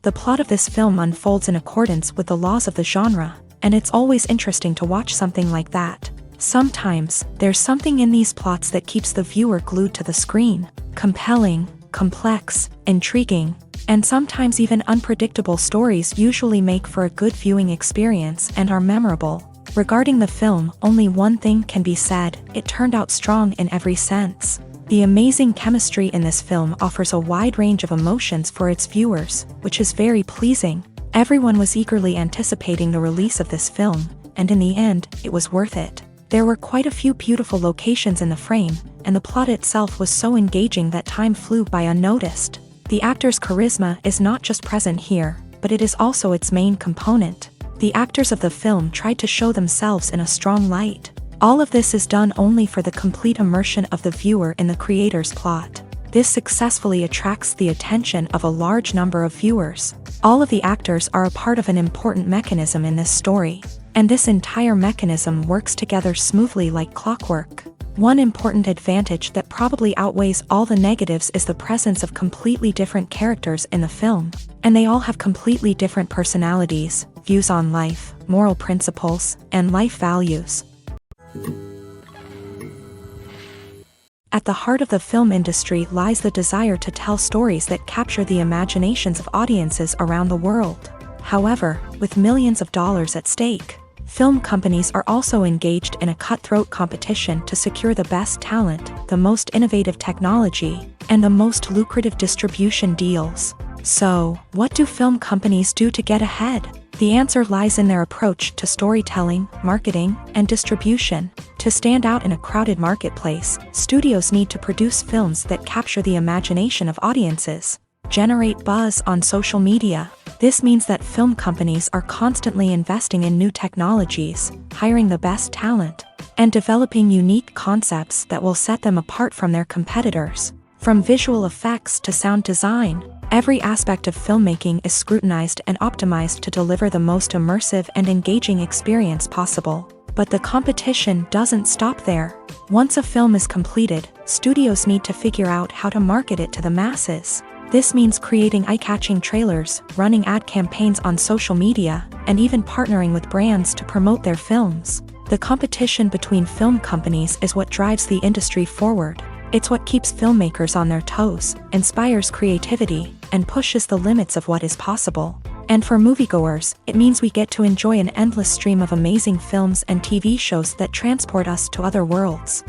The plot of this film unfolds in accordance with the laws of the genre, and it's always interesting to watch something like that. Sometimes, there's something in these plots that keeps the viewer glued to the screen. Compelling, complex, intriguing, and sometimes even unpredictable stories usually make for a good viewing experience and are memorable. Regarding the film, only one thing can be said: it turned out strong in every sense. The amazing chemistry in this film offers a wide range of emotions for its viewers, which is very pleasing. Everyone was eagerly anticipating the release of this film, and in the end, it was worth it. There were quite a few beautiful locations in the frame, and the plot itself was so engaging that time flew by unnoticed. The actor's charisma is not just present here, but it is also its main component. The actors of the film tried to show themselves in a strong light. All of this is done only for the complete immersion of the viewer in the creator's plot. This successfully attracts the attention of a large number of viewers. All of the actors are a part of an important mechanism in this story, and this entire mechanism works together smoothly like clockwork. One important advantage that probably outweighs all the negatives is the presence of completely different characters in the film, and they all have completely different personalities, views on life, moral principles, and life values. At the heart of the film industry lies the desire to tell stories that capture the imaginations of audiences around the world. However, with millions of dollars at stake, film companies are also engaged in a cutthroat competition to secure the best talent, the most innovative technology, and the most lucrative distribution deals. So, what do film companies do to get ahead? The answer lies in their approach to storytelling, marketing, and distribution. To stand out in a crowded marketplace, studios need to produce films that capture the imagination of audiences, generate buzz on social media. This means that film companies are constantly investing in new technologies, hiring the best talent, and developing unique concepts that will set them apart from their competitors. From visual effects to sound design, every aspect of filmmaking is scrutinized and optimized to deliver the most immersive and engaging experience possible. But the competition doesn't stop there. Once a film is completed, studios need to figure out how to market it to the masses. This means creating eye-catching trailers, running ad campaigns on social media, and even partnering with brands to promote their films. The competition between film companies is what drives the industry forward. It's what keeps filmmakers on their toes, inspires creativity, and pushes the limits of what is possible. And for moviegoers, it means we get to enjoy an endless stream of amazing films and TV shows that transport us to other worlds.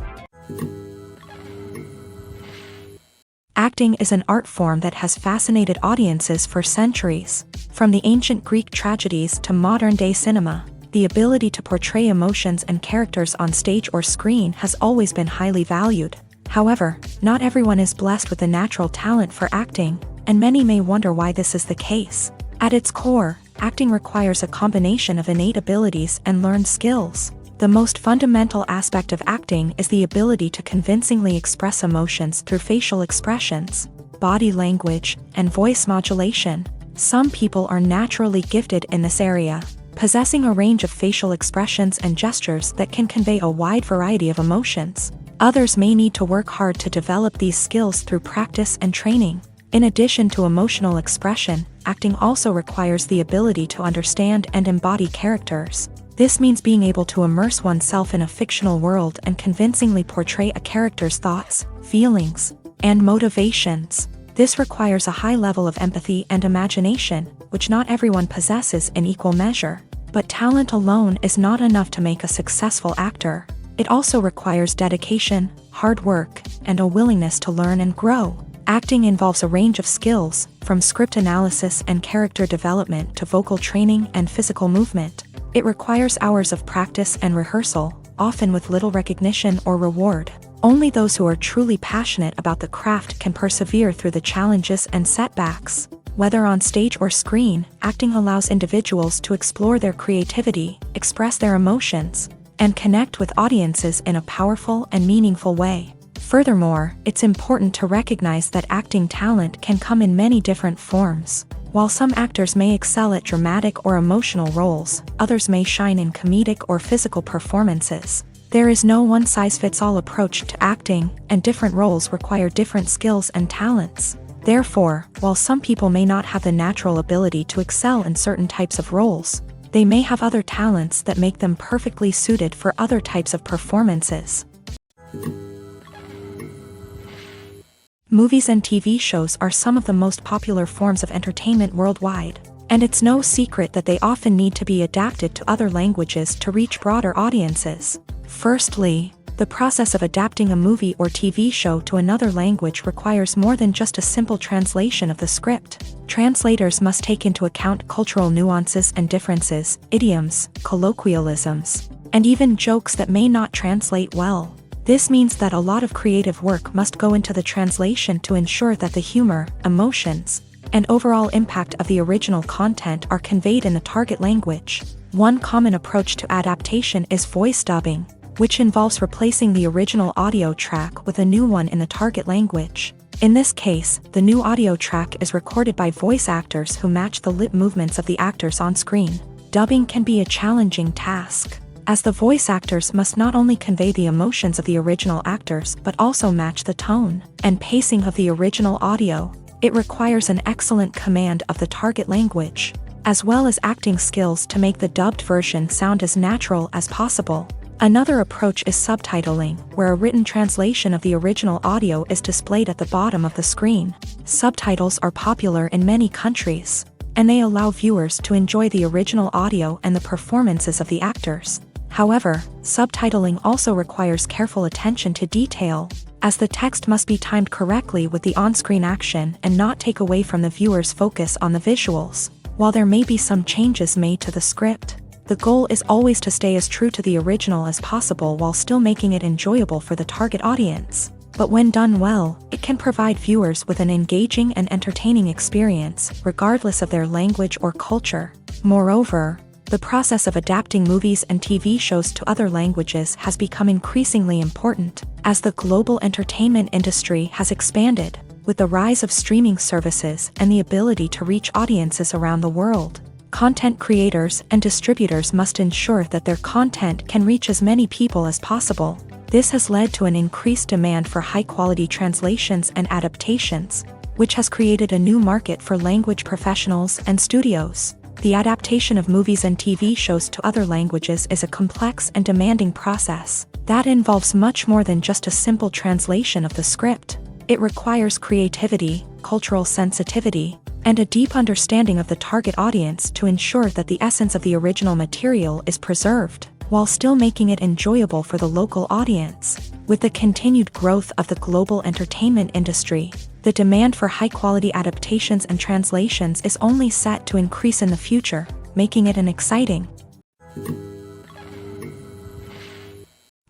Acting is an art form that has fascinated audiences for centuries. From the ancient Greek tragedies to modern-day cinema, the ability to portray emotions and characters on stage or screen has always been highly valued. However, not everyone is blessed with a natural talent for acting, and many may wonder why this is the case. At its core, acting requires a combination of innate abilities and learned skills. The most fundamental aspect of acting is the ability to convincingly express emotions through facial expressions, body language, and voice modulation. Some people are naturally gifted in this area, possessing a range of facial expressions and gestures that can convey a wide variety of emotions. Others may need to work hard to develop these skills through practice and training. In addition to emotional expression, acting also requires the ability to understand and embody characters. This means being able to immerse oneself in a fictional world and convincingly portray a character's thoughts, feelings, and motivations. This requires a high level of empathy and imagination, which not everyone possesses in equal measure. But talent alone is not enough to make a successful actor. It also requires dedication, hard work, and a willingness to learn and grow. Acting involves a range of skills, from script analysis and character development to vocal training and physical movement. It requires hours of practice and rehearsal, often with little recognition or reward. Only those who are truly passionate about the craft can persevere through the challenges and setbacks. Whether on stage or screen, acting allows individuals to explore their creativity, express their emotions, and connect with audiences in a powerful and meaningful way. Furthermore, it's important to recognize that acting talent can come in many different forms. While some actors may excel at dramatic or emotional roles, others may shine in comedic or physical performances. There is no one-size-fits-all approach to acting, and different roles require different skills and talents. Therefore, while some people may not have the natural ability to excel in certain types of roles, they may have other talents that make them perfectly suited for other types of performances. Movies and TV shows are some of the most popular forms of entertainment worldwide, and it's no secret that they often need to be adapted to other languages to reach broader audiences. Firstly, the process of adapting a movie or TV show to another language requires more than just a simple translation of the script. Translators must take into account cultural nuances and differences, idioms, colloquialisms, and even jokes that may not translate well. This means that a lot of creative work must go into the translation to ensure that the humor, emotions, and overall impact of the original content are conveyed in the target language. One common approach to adaptation is voice dubbing, which involves replacing the original audio track with a new one in the target language. In this case, the new audio track is recorded by voice actors who match the lip movements of the actors on screen. Dubbing can be a challenging task, as the voice actors must not only convey the emotions of the original actors but also match the tone and pacing of the original audio. It requires an excellent command of the target language, as well as acting skills to make the dubbed version sound as natural as possible. Another approach is subtitling, where a written translation of the original audio is displayed at the bottom of the screen. Subtitles are popular in many countries, and they allow viewers to enjoy the original audio and the performances of the actors. However, subtitling also requires careful attention to detail, as the text must be timed correctly with the on-screen action and not take away from the viewer's focus on the visuals. While there may be some changes made to the script, the goal is always to stay as true to the original as possible while still making it enjoyable for the target audience. But when done well, it can provide viewers with an engaging and entertaining experience, regardless of their language or culture. Moreover, the process of adapting movies and TV shows to other languages has become increasingly important, as the global entertainment industry has expanded, with the rise of streaming services and the ability to reach audiences around the world. Content creators and distributors must ensure that their content can reach as many people as possible. This has led to an increased demand for high-quality translations and adaptations, which has created a new market for language professionals and studios. The adaptation of movies and TV shows to other languages is a complex and demanding process that involves much more than just a simple translation of the script. It requires creativity, cultural sensitivity, and a deep understanding of the target audience to ensure that the essence of the original material is preserved, while still making it enjoyable for the local audience. With the continued growth of the global entertainment industry, the demand for high-quality adaptations and translations is only set to increase in the future, making it an exciting.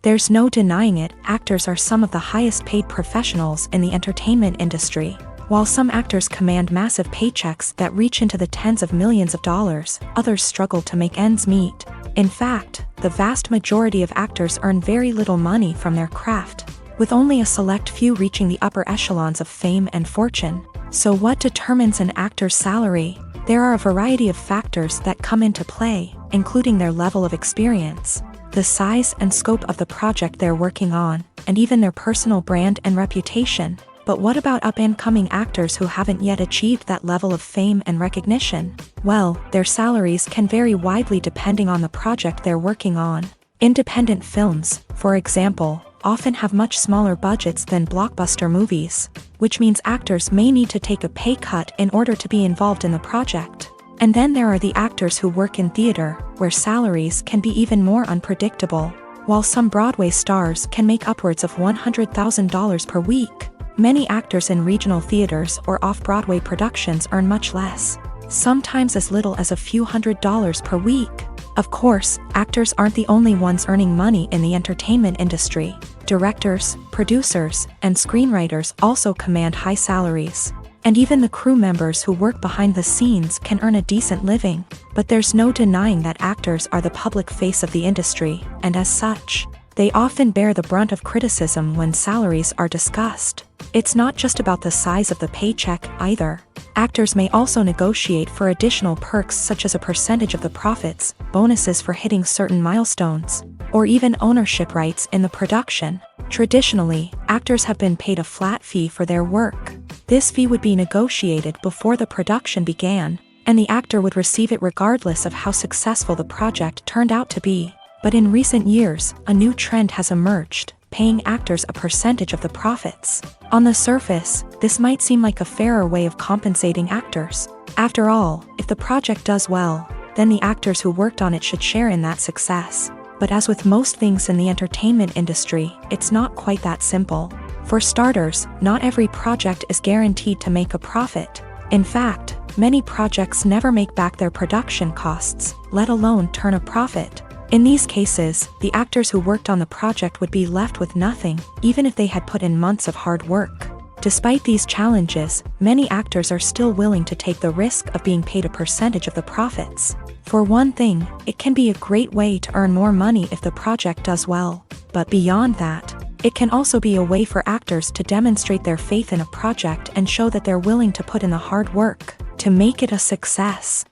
There's no denying it, actors are some of the highest-paid professionals in the entertainment industry. While some actors command massive paychecks that reach into the tens of millions of dollars, others struggle to make ends meet. In fact, the vast majority of actors earn very little money from their craft, with only a select few reaching the upper echelons of fame and fortune. So what determines an actor's salary? There are a variety of factors that come into play, including their level of experience, the size and scope of the project they're working on, and even their personal brand and reputation. But what about up-and-coming actors who haven't yet achieved that level of fame and recognition? Well, their salaries can vary widely depending on the project they're working on. Independent films, for example, often have much smaller budgets than blockbuster movies, which means actors may need to take a pay cut in order to be involved in the project. And then there are the actors who work in theater, where salaries can be even more unpredictable. While some Broadway stars can make upwards of $100,000 per week, many actors in regional theaters or off-Broadway productions earn much less, sometimes as little as a few $100s per week. Of course, actors aren't the only ones earning money in the entertainment industry. Directors, producers, and screenwriters also command high salaries. And even the crew members who work behind the scenes can earn a decent living. But there's no denying that actors are the public face of the industry, and as such, they often bear the brunt of criticism when salaries are discussed. It's not just about the size of the paycheck, either. Actors may also negotiate for additional perks such as a percentage of the profits, bonuses for hitting certain milestones, or even ownership rights in the production. Traditionally, actors have been paid a flat fee for their work. This fee would be negotiated before the production began, and the actor would receive it regardless of how successful the project turned out to be. But in recent years, a new trend has emerged, paying actors a percentage of the profits. On the surface, this might seem like a fairer way of compensating actors. After all, if the project does well, then the actors who worked on it should share in that success. But as with most things in the entertainment industry, it's not quite that simple. For starters, not every project is guaranteed to make a profit. In fact, many projects never make back their production costs, let alone turn a profit. In these cases, the actors who worked on the project would be left with nothing, even if they had put in months of hard work. Despite these challenges, many actors are still willing to take the risk of being paid a percentage of the profits. For one thing, it can be a great way to earn more money if the project does well. But beyond that, it can also be a way for actors to demonstrate their faith in a project and show that they're willing to put in the hard work to make it a success.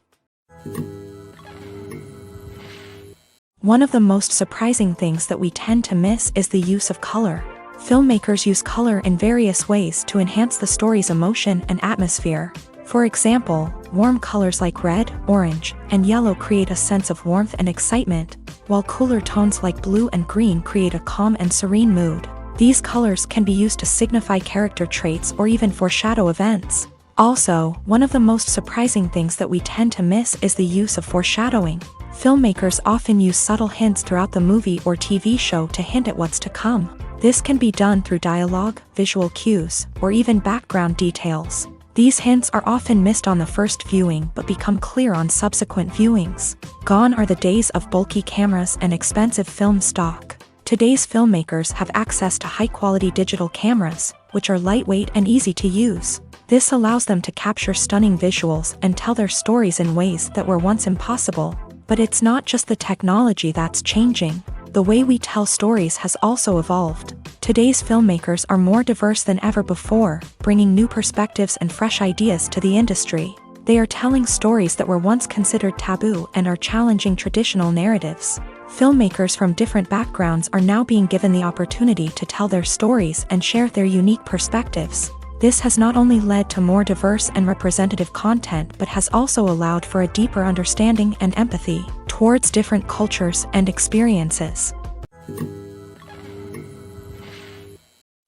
One of the most surprising things that we tend to miss is the use of color. Filmmakers use color in various ways to enhance the story's emotion and atmosphere. For example, warm colors like red, orange, and yellow create a sense of warmth and excitement, while cooler tones like blue and green create a calm and serene mood. These colors can be used to signify character traits or even foreshadow events. Also, one of the most surprising things that we tend to miss is the use of foreshadowing. Filmmakers often use subtle hints throughout the movie or TV show to hint at what's to come. This can be done through dialogue, visual cues, or even background details. These hints are often missed on the first viewing but become clear on subsequent viewings. Gone are the days of bulky cameras and expensive film stock. Today's filmmakers have access to high-quality digital cameras, which are lightweight and easy to use. This allows them to capture stunning visuals and tell their stories in ways that were once impossible. But it's not just the technology that's changing. The way we tell stories has also evolved. Today's filmmakers are more diverse than ever before, bringing new perspectives and fresh ideas to the industry. They are telling stories that were once considered taboo and are challenging traditional narratives. Filmmakers from different backgrounds are now being given the opportunity to tell their stories and share their unique perspectives. This has not only led to more diverse and representative content but has also allowed for a deeper understanding and empathy towards different cultures and experiences.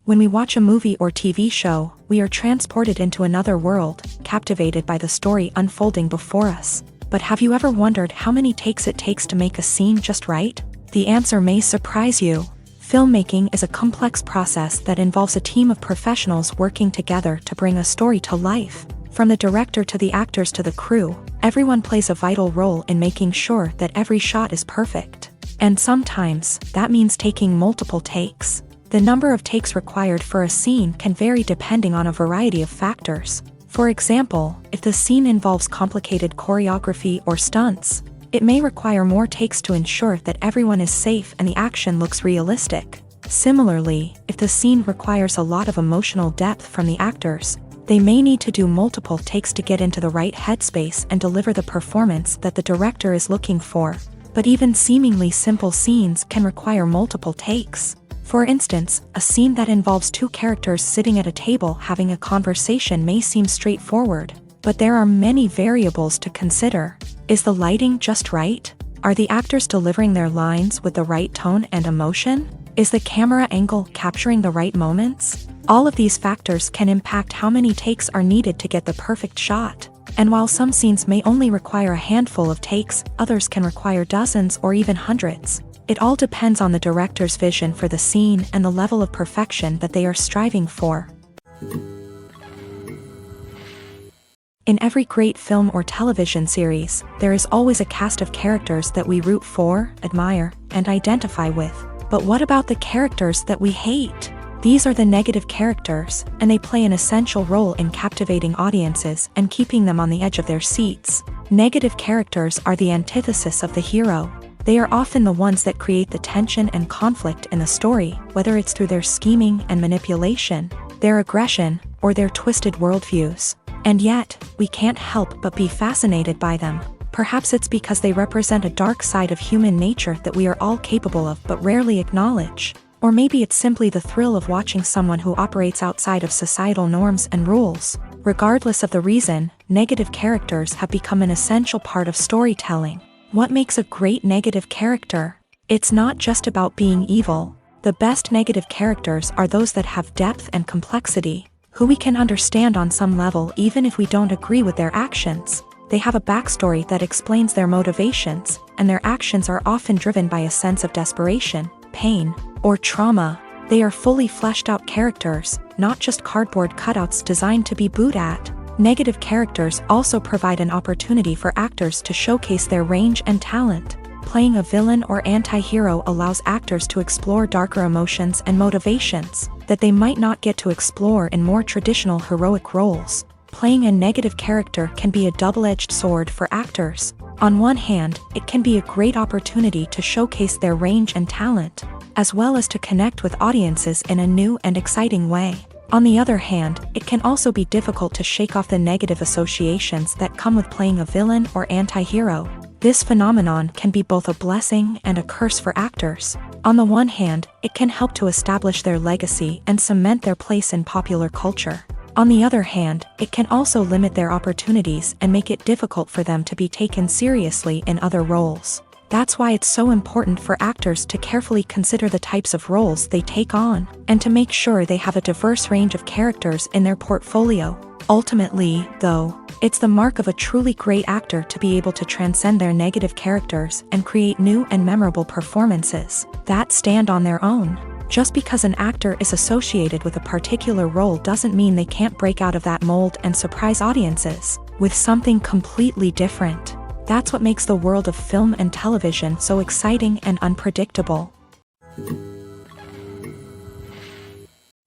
When we watch a movie or TV show, we are transported into another world, captivated by the story unfolding before us. But have you ever wondered how many takes it takes to make a scene just right? The answer may surprise you. Filmmaking is a complex process that involves a team of professionals working together to bring a story to life. From the director to the actors to the crew, everyone plays a vital role in making sure that every shot is perfect. And sometimes, that means taking multiple takes. The number of takes required for a scene can vary depending on a variety of factors. For example, if the scene involves complicated choreography or stunts, it may require more takes to ensure that everyone is safe and the action looks realistic. Similarly, if the scene requires a lot of emotional depth from the actors, they may need to do multiple takes to get into the right headspace and deliver the performance that the director is looking for. But even seemingly simple scenes can require multiple takes. For instance, a scene that involves two characters sitting at a table having a conversation may seem straightforward, but there are many variables to consider. Is the lighting just right? Are the actors delivering their lines with the right tone and emotion? Is the camera angle capturing the right moments? All of these factors can impact how many takes are needed to get the perfect shot. And while some scenes may only require a handful of takes, others can require dozens or even hundreds. It all depends on the director's vision for the scene and the level of perfection that they are striving for. In every great film or television series, there is always a cast of characters that we root for, admire, and identify with. But what about the characters that we hate? These are the negative characters, and they play an essential role in captivating audiences and keeping them on the edge of their seats. Negative characters are the antithesis of the hero. They are often the ones that create the tension and conflict in the story, whether it's through their scheming and manipulation, their aggression, or their twisted worldviews. And yet, we can't help but be fascinated by them. Perhaps it's because they represent a dark side of human nature that we are all capable of but rarely acknowledge. Or maybe it's simply the thrill of watching someone who operates outside of societal norms and rules. Regardless of the reason, negative characters have become an essential part of storytelling. What makes a great negative character? It's not just about being evil. The best negative characters are those that have depth and complexity, who we can understand on some level even if we don't agree with their actions. They have a backstory that explains their motivations, and their actions are often driven by a sense of desperation, pain, or trauma. They are fully fleshed out characters, not just cardboard cutouts designed to be booed at. Negative characters also provide an opportunity for actors to showcase their range and talent. Playing a villain or anti-hero allows actors to explore darker emotions and motivations that they might not get to explore in more traditional heroic roles. Playing a negative character can be a double-edged sword for actors. On one hand, it can be a great opportunity to showcase their range and talent, as well as to connect with audiences in a new and exciting way. On the other hand, it can also be difficult to shake off the negative associations that come with playing a villain or anti-hero. This phenomenon can be both a blessing and a curse for actors. On the one hand, it can help to establish their legacy and cement their place in popular culture. On the other hand, it can also limit their opportunities and make it difficult for them to be taken seriously in other roles. That's why it's so important for actors to carefully consider the types of roles they take on, and to make sure they have a diverse range of characters in their portfolio. Ultimately, though, it's the mark of a truly great actor to be able to transcend their negative characters and create new and memorable performances that stand on their own. Just because an actor is associated with a particular role doesn't mean they can't break out of that mold and surprise audiences with something completely different. That's what makes the world of film and television so exciting and unpredictable.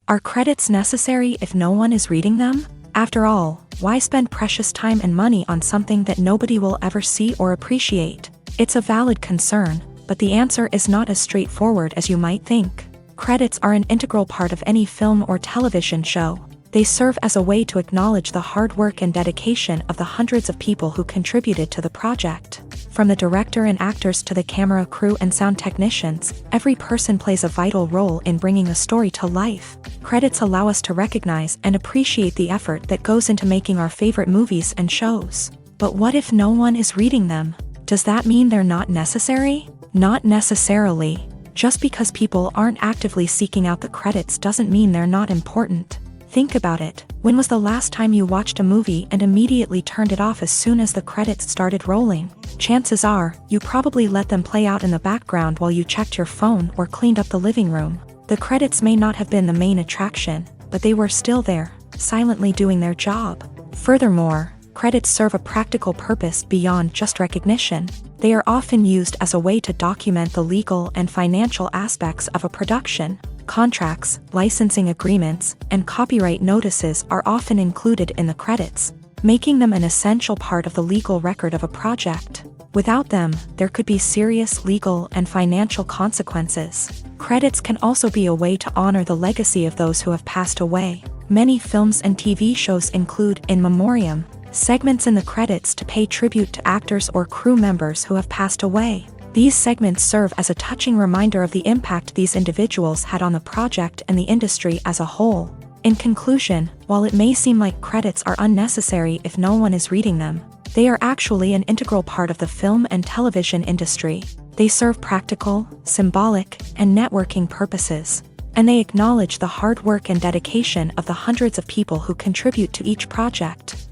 Are credits necessary if no one is reading them? After all, why spend precious time and money on something that nobody will ever see or appreciate? It's a valid concern, but the answer is not as straightforward as you might think. Credits are an integral part of any film or television show. They serve as a way to acknowledge the hard work and dedication of the hundreds of people who contributed to the project. From the director and actors to the camera crew and sound technicians, every person plays a vital role in bringing a story to life. Credits allow us to recognize and appreciate the effort that goes into making our favorite movies and shows. But what if no one is reading them? Does that mean they're not necessary? Not necessarily. Just because people aren't actively seeking out the credits doesn't mean they're not important. Think about it. When was the last time you watched a movie and immediately turned it off as soon as the credits started rolling? Chances are, you probably let them play out in the background while you checked your phone or cleaned up the living room. The credits may not have been the main attraction, but they were still there, silently doing their job. Furthermore, credits serve a practical purpose beyond just recognition. They are often used as a way to document the legal and financial aspects of a production. Contracts, licensing agreements, and copyright notices are often included in the credits, making them an essential part of the legal record of a project. Without them, there could be serious legal and financial consequences. Credits can also be a way to honor the legacy of those who have passed away. Many films and TV shows include in memoriam segments in the credits to pay tribute to actors or crew members who have passed away. These segments serve as a touching reminder of the impact these individuals had on the project and the industry as a whole. In conclusion, while it may seem like credits are unnecessary if no one is reading them, they are actually an integral part of the film and television industry. They serve practical, symbolic, and networking purposes, and they acknowledge the hard work and dedication of the hundreds of people who contribute to each project.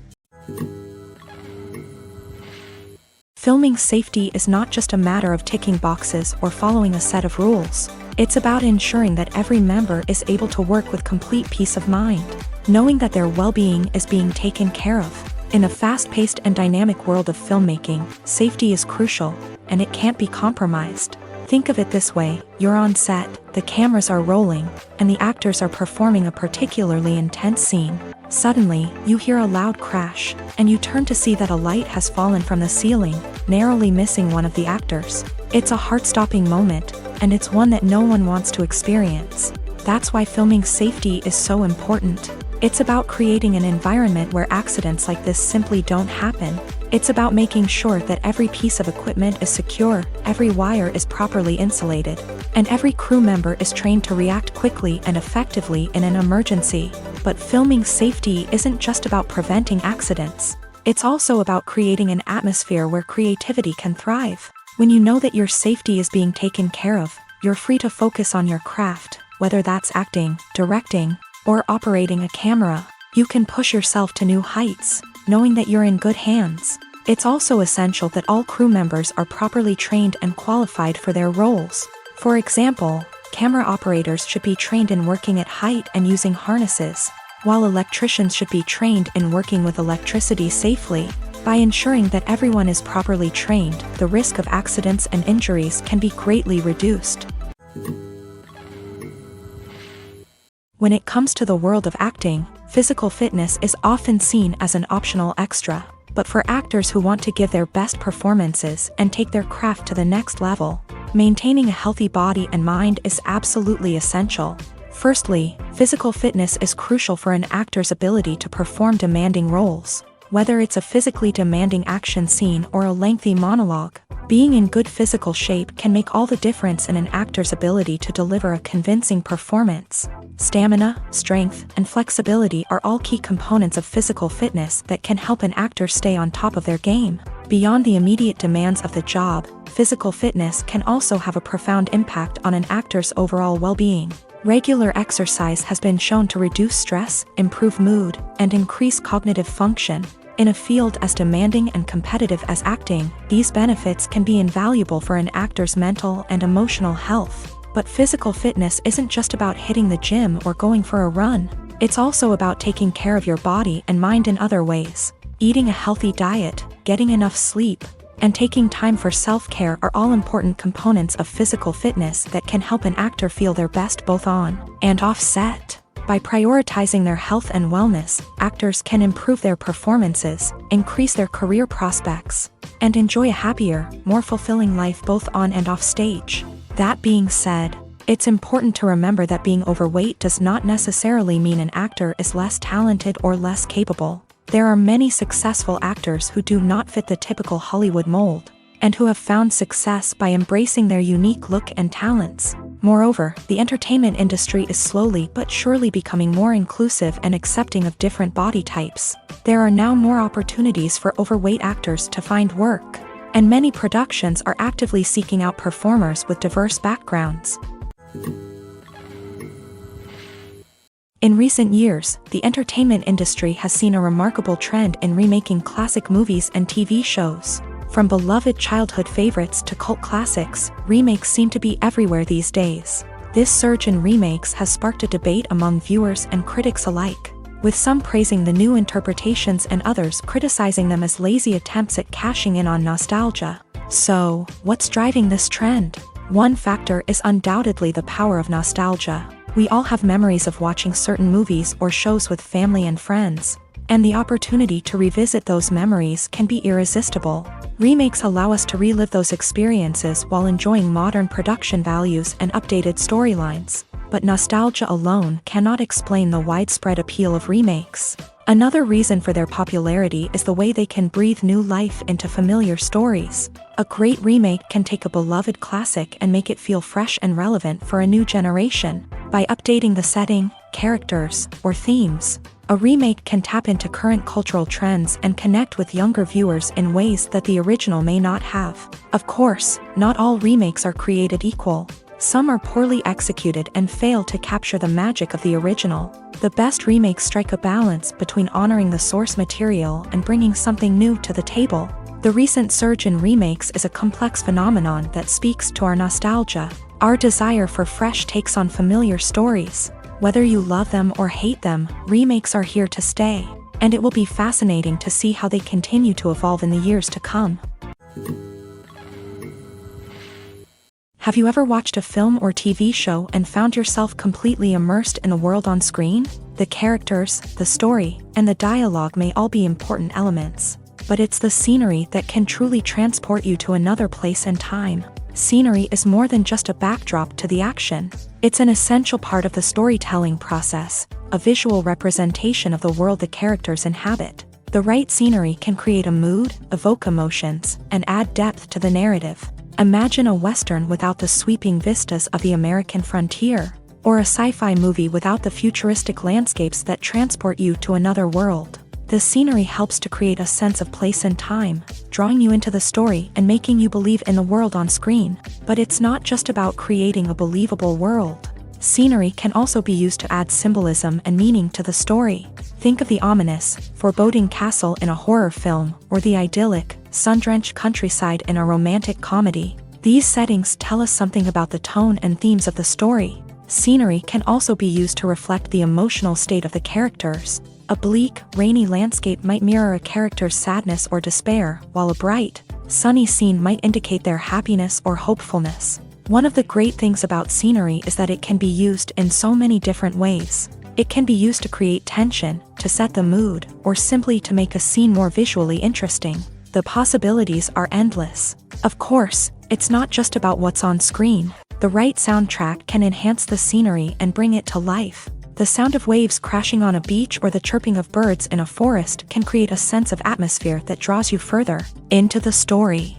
Filming safety is not just a matter of ticking boxes or following a set of rules. It's about ensuring that every member is able to work with complete peace of mind, knowing that their well-being is being taken care of. In a fast-paced and dynamic world of filmmaking, safety is crucial, and it can't be compromised. Think of it this way: you're on set, the cameras are rolling, and the actors are performing a particularly intense scene. Suddenly, you hear a loud crash, and you turn to see that a light has fallen from the ceiling, narrowly missing one of the actors. It's a heart-stopping moment, and it's one that no one wants to experience. That's why filming safety is so important. It's about creating an environment where accidents like this simply don't happen. It's about making sure that every piece of equipment is secure, every wire is properly insulated, and every crew member is trained to react quickly and effectively in an emergency. But filming safety isn't just about preventing accidents. It's also about creating an atmosphere where creativity can thrive. When you know that your safety is being taken care of, you're free to focus on your craft, whether that's acting, directing, or operating a camera. You can push yourself to new heights, knowing that you're in good hands. It's also essential that all crew members are properly trained and qualified for their roles. For example, camera operators should be trained in working at height and using harnesses, while electricians should be trained in working with electricity safely. By ensuring that everyone is properly trained, the risk of accidents and injuries can be greatly reduced. When it comes to the world of acting, physical fitness is often seen as an optional extra. But for actors who want to give their best performances and take their craft to the next level, maintaining a healthy body and mind is absolutely essential. Firstly, physical fitness is crucial for an actor's ability to perform demanding roles. Whether it's a physically demanding action scene or a lengthy monologue, being in good physical shape can make all the difference in an actor's ability to deliver a convincing performance. Stamina, strength, and flexibility are all key components of physical fitness that can help an actor stay on top of their game. Beyond the immediate demands of the job, physical fitness can also have a profound impact on an actor's overall well-being. Regular exercise has been shown to reduce stress, improve mood, and increase cognitive function. In a field as demanding and competitive as acting, these benefits can be invaluable for an actor's mental and emotional health. But physical fitness isn't just about hitting the gym or going for a run. It's also about taking care of your body and mind in other ways. Eating a healthy diet, getting enough sleep, and taking time for self-care are all important components of physical fitness that can help an actor feel their best both on and off set. By prioritizing their health and wellness, actors can improve their performances, increase their career prospects, and enjoy a happier, more fulfilling life both on and off stage. That being said, it's important to remember that being overweight does not necessarily mean an actor is less talented or less capable. There are many successful actors who do not fit the typical Hollywood mold, and who have found success by embracing their unique look and talents. Moreover, the entertainment industry is slowly but surely becoming more inclusive and accepting of different body types. There are now more opportunities for overweight actors to find work, and many productions are actively seeking out performers with diverse backgrounds. In recent years, the entertainment industry has seen a remarkable trend in remaking classic movies and TV shows. From beloved childhood favorites to cult classics, remakes seem to be everywhere these days. This surge in remakes has sparked a debate among viewers and critics alike, with some praising the new interpretations and others criticizing them as lazy attempts at cashing in on nostalgia. So, what's driving this trend? One factor is undoubtedly the power of nostalgia. We all have memories of watching certain movies or shows with family and friends, and the opportunity to revisit those memories can be irresistible. Remakes allow us to relive those experiences while enjoying modern production values and updated storylines. But nostalgia alone cannot explain the widespread appeal of remakes. Another reason for their popularity is the way they can breathe new life into familiar stories. A great remake can take a beloved classic and make it feel fresh and relevant for a new generation. By updating the setting, characters, or themes, a remake can tap into current cultural trends and connect with younger viewers in ways that the original may not have. Of course, not all remakes are created equal. Some are poorly executed and fail to capture the magic of the original. The best remakes strike a balance between honoring the source material and bringing something new to the table. The recent surge in remakes is a complex phenomenon that speaks to our nostalgia, our desire for fresh takes on familiar stories. Whether you love them or hate them, remakes are here to stay, and it will be fascinating to see how they continue to evolve in the years to come. Have you ever watched a film or TV show and found yourself completely immersed in the world on screen? The characters, the story, and the dialogue may all be important elements, but it's the scenery that can truly transport you to another place and time. Scenery is more than just a backdrop to the action. It's an essential part of the storytelling process, a visual representation of the world the characters inhabit. The right scenery can create a mood, evoke emotions, and add depth to the narrative. Imagine a Western without the sweeping vistas of the American frontier, or a sci-fi movie without the futuristic landscapes that transport you to another world. The scenery helps to create a sense of place and time, drawing you into the story and making you believe in the world on screen. But it's not just about creating a believable world. Scenery can also be used to add symbolism and meaning to the story. Think of the ominous, foreboding castle in a horror film, or the idyllic, sun-drenched countryside in a romantic comedy. These settings tell us something about the tone and themes of the story. Scenery can also be used to reflect the emotional state of the characters. A bleak, rainy landscape might mirror a character's sadness or despair, while a bright, sunny scene might indicate their happiness or hopefulness. One of the great things about scenery is that it can be used in so many different ways. It can be used to create tension, to set the mood, or simply to make a scene more visually interesting. The possibilities are endless. Of course, it's not just about what's on screen. The right soundtrack can enhance the scenery and bring it to life. The sound of waves crashing on a beach or the chirping of birds in a forest can create a sense of atmosphere that draws you further into the story.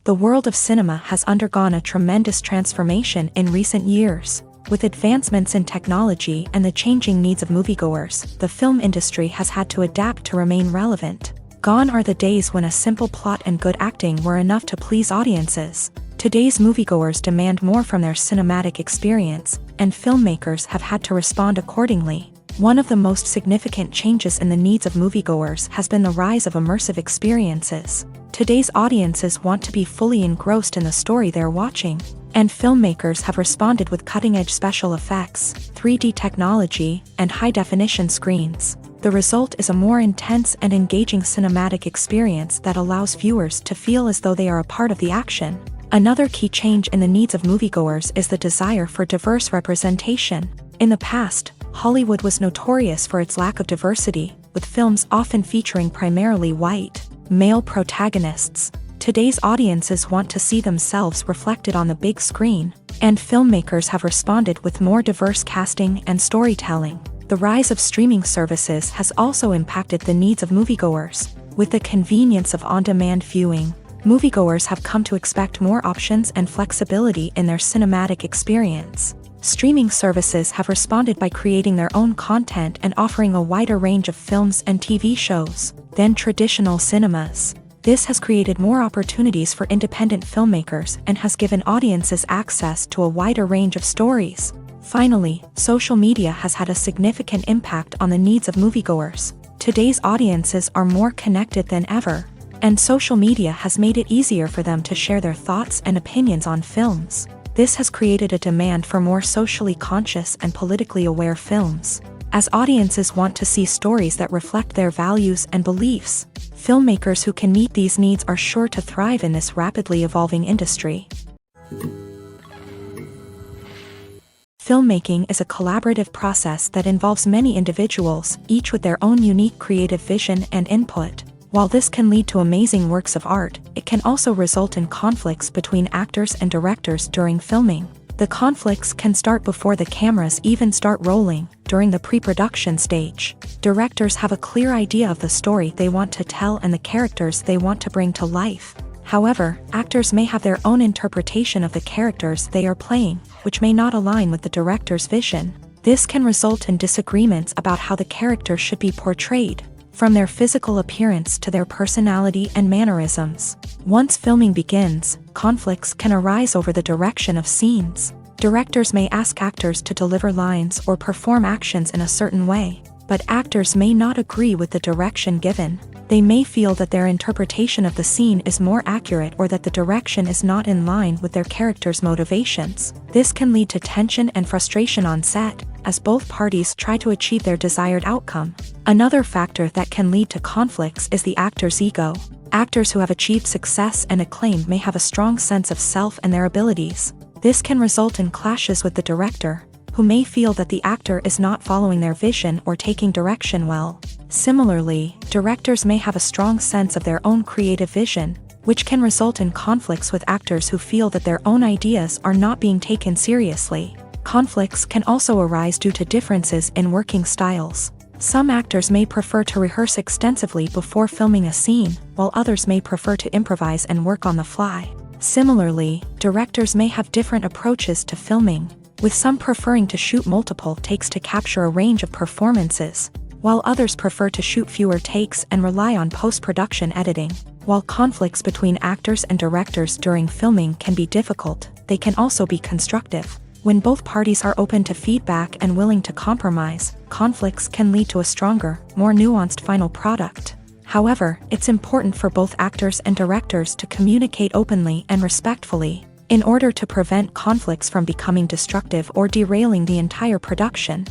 The world of cinema has undergone a tremendous transformation in recent years. With advancements in technology and the changing needs of moviegoers, the film industry has had to adapt to remain relevant. Gone are the days when a simple plot and good acting were enough to please audiences. Today's moviegoers demand more from their cinematic experience, and filmmakers have had to respond accordingly. One of the most significant changes in the needs of moviegoers has been the rise of immersive experiences. Today's audiences want to be fully engrossed in the story they're watching, and filmmakers have responded with cutting-edge special effects, 3D technology, and high-definition screens. The result is a more intense and engaging cinematic experience that allows viewers to feel as though they are a part of the action. Another key change in the needs of moviegoers is the desire for diverse representation. In the past, Hollywood was notorious for its lack of diversity, with films often featuring primarily white, male protagonists. Today's audiences want to see themselves reflected on the big screen, and filmmakers have responded with more diverse casting and storytelling. The rise of streaming services has also impacted the needs of moviegoers. With the convenience of on-demand viewing, moviegoers have come to expect more options and flexibility in their cinematic experience. Streaming services have responded by creating their own content and offering a wider range of films and TV shows than traditional cinemas. This has created more opportunities for independent filmmakers and has given audiences access to a wider range of stories. Finally, social media has had a significant impact on the needs of moviegoers. Today's audiences are more connected than ever, and social media has made it easier for them to share their thoughts and opinions on films. This has created a demand for more socially conscious and politically aware films. As audiences want to see stories that reflect their values and beliefs, filmmakers who can meet these needs are sure to thrive in this rapidly evolving industry. Filmmaking is a collaborative process that involves many individuals, each with their own unique creative vision and input. While this can lead to amazing works of art, it can also result in conflicts between actors and directors during filming. The conflicts can start before the cameras even start rolling, during the pre-production stage. Directors have a clear idea of the story they want to tell and the characters they want to bring to life. However, actors may have their own interpretation of the characters they are playing, which may not align with the director's vision. This can result in disagreements about how the character should be portrayed, from their physical appearance to their personality and mannerisms. Once filming begins, conflicts can arise over the direction of scenes. Directors may ask actors to deliver lines or perform actions in a certain way, but actors may not agree with the direction given. They may feel that their interpretation of the scene is more accurate or that the direction is not in line with their character's motivations. This can lead to tension and frustration on set, as both parties try to achieve their desired outcome. Another factor that can lead to conflicts is the actor's ego. Actors who have achieved success and acclaim may have a strong sense of self and their abilities. This can result in clashes with the director, who may feel that the actor is not following their vision or taking direction well. Similarly, directors may have a strong sense of their own creative vision, which can result in conflicts with actors who feel that their own ideas are not being taken seriously. Conflicts can also arise due to differences in working styles. Some actors may prefer to rehearse extensively before filming a scene, while others may prefer to improvise and work on the fly. Similarly, directors may have different approaches to filming, with some preferring to shoot multiple takes to capture a range of performances, while others prefer to shoot fewer takes and rely on post-production editing. While conflicts between actors and directors during filming can be difficult, they can also be constructive. When both parties are open to feedback and willing to compromise, conflicts can lead to a stronger, more nuanced final product. However, it's important for both actors and directors to communicate openly and respectfully, in order to prevent conflicts from becoming destructive or derailing the entire production.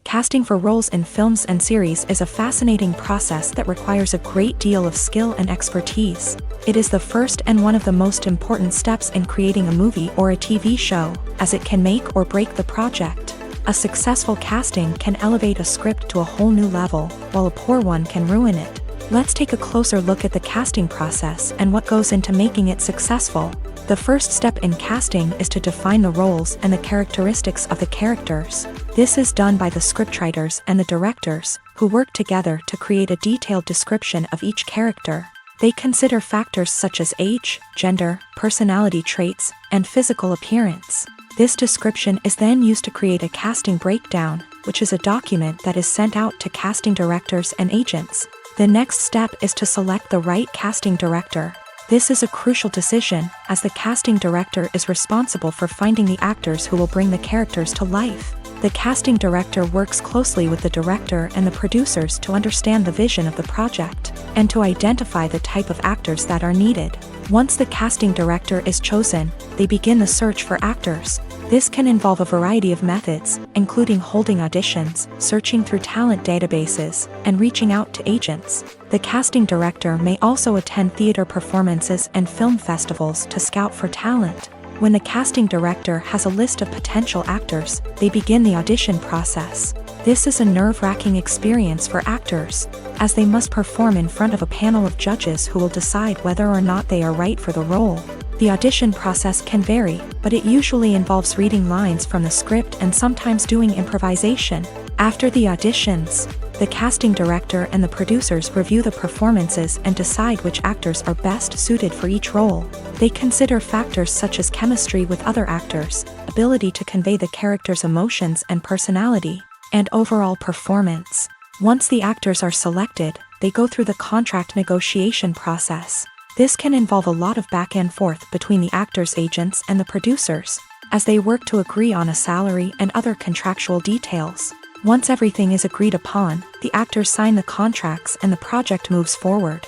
Casting for roles in films and series is a fascinating process that requires a great deal of skill and expertise. It is the first and one of the most important steps in creating a movie or a TV show, as it can make or break the project. A successful casting can elevate a script to a whole new level, while a poor one can ruin it. Let's take a closer look at the casting process and what goes into making it successful. The first step in casting is to define the roles and the characteristics of the characters. This is done by the scriptwriters and the directors, who work together to create a detailed description of each character. They consider factors such as age, gender, personality traits, and physical appearance. This description is then used to create a casting breakdown, which is a document that is sent out to casting directors and agents. The next step is to select the right casting director. This is a crucial decision, as the casting director is responsible for finding the actors who will bring the characters to life. The casting director works closely with the director and the producers to understand the vision of the project, and to identify the type of actors that are needed. Once the casting director is chosen, they begin the search for actors. This can involve a variety of methods, including holding auditions, searching through talent databases, and reaching out to agents. The casting director may also attend theater performances and film festivals to scout for talent. When the casting director has a list of potential actors, they begin the audition process. This is a nerve-wracking experience for actors, as they must perform in front of a panel of judges who will decide whether or not they are right for the role. The audition process can vary, but it usually involves reading lines from the script and sometimes doing improvisation. After the auditions, the casting director and the producers review the performances and decide which actors are best suited for each role. They consider factors such as chemistry with other actors, ability to convey the character's emotions and personality, and overall performance. Once the actors are selected, they go through the contract negotiation process. This can involve a lot of back and forth between the actors' agents and the producers, as they work to agree on a salary and other contractual details. Once everything is agreed upon, the actors sign the contracts and the project moves forward.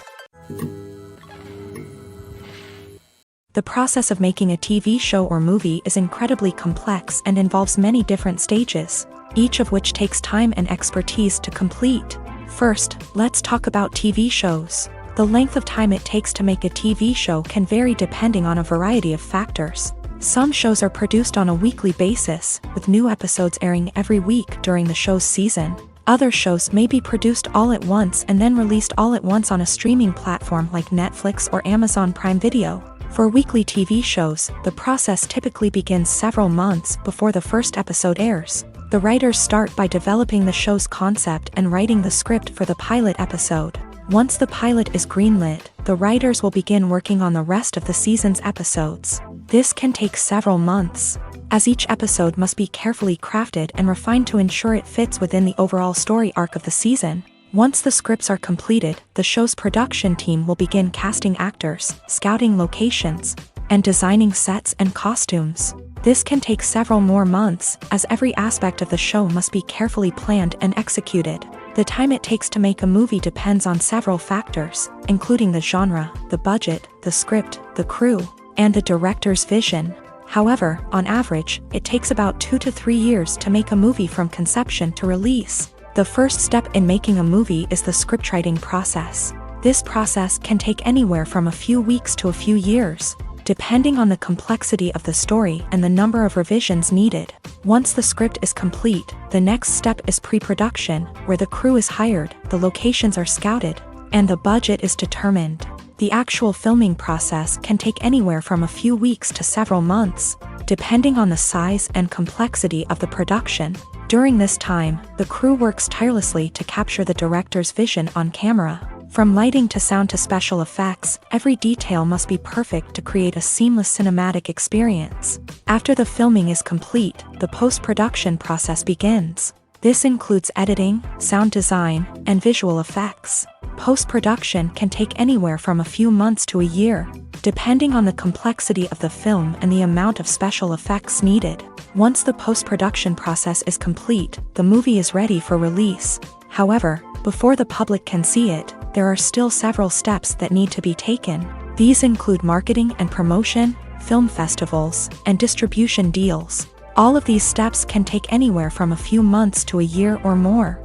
The process of making a TV show or movie is incredibly complex and involves many different stages, each of which takes time and expertise to complete. First, let's talk about TV shows. The length of time it takes to make a TV show can vary depending on a variety of factors. Some shows are produced on a weekly basis, with new episodes airing every week during the show's season. Other shows may be produced all at once and then released all at once on a streaming platform like Netflix or Amazon Prime Video. For weekly TV shows, the process typically begins several months before the first episode airs. The writers start by developing the show's concept and writing the script for the pilot episode. Once the pilot is greenlit, the writers will begin working on the rest of the season's episodes. This can take several months, as each episode must be carefully crafted and refined to ensure it fits within the overall story arc of the season. Once the scripts are completed, the show's production team will begin casting actors, scouting locations, and designing sets and costumes. This can take several more months, as every aspect of the show must be carefully planned and executed. The time it takes to make a movie depends on several factors, including the genre, the budget, the script, the crew, and the director's vision. However, on average, it takes about 2 to 3 years to make a movie from conception to release. The first step in making a movie is the scriptwriting process. This process can take anywhere from a few weeks to a few years, depending on the complexity of the story and the number of revisions needed. Once the script is complete, the next step is pre-production, where the crew is hired, the locations are scouted, and the budget is determined. The actual filming process can take anywhere from a few weeks to several months, depending on the size and complexity of the production. During this time, the crew works tirelessly to capture the director's vision on camera. From lighting to sound to special effects, every detail must be perfect to create a seamless cinematic experience. After the filming is complete, the post-production process begins. This includes editing, sound design, and visual effects. Post-production can take anywhere from a few months to a year, depending on the complexity of the film and the amount of special effects needed. Once the post-production process is complete, the movie is ready for release. However, before the public can see it, there are still several steps that need to be taken. These include marketing and promotion, film festivals, and distribution deals. All of these steps can take anywhere from a few months to a year or more.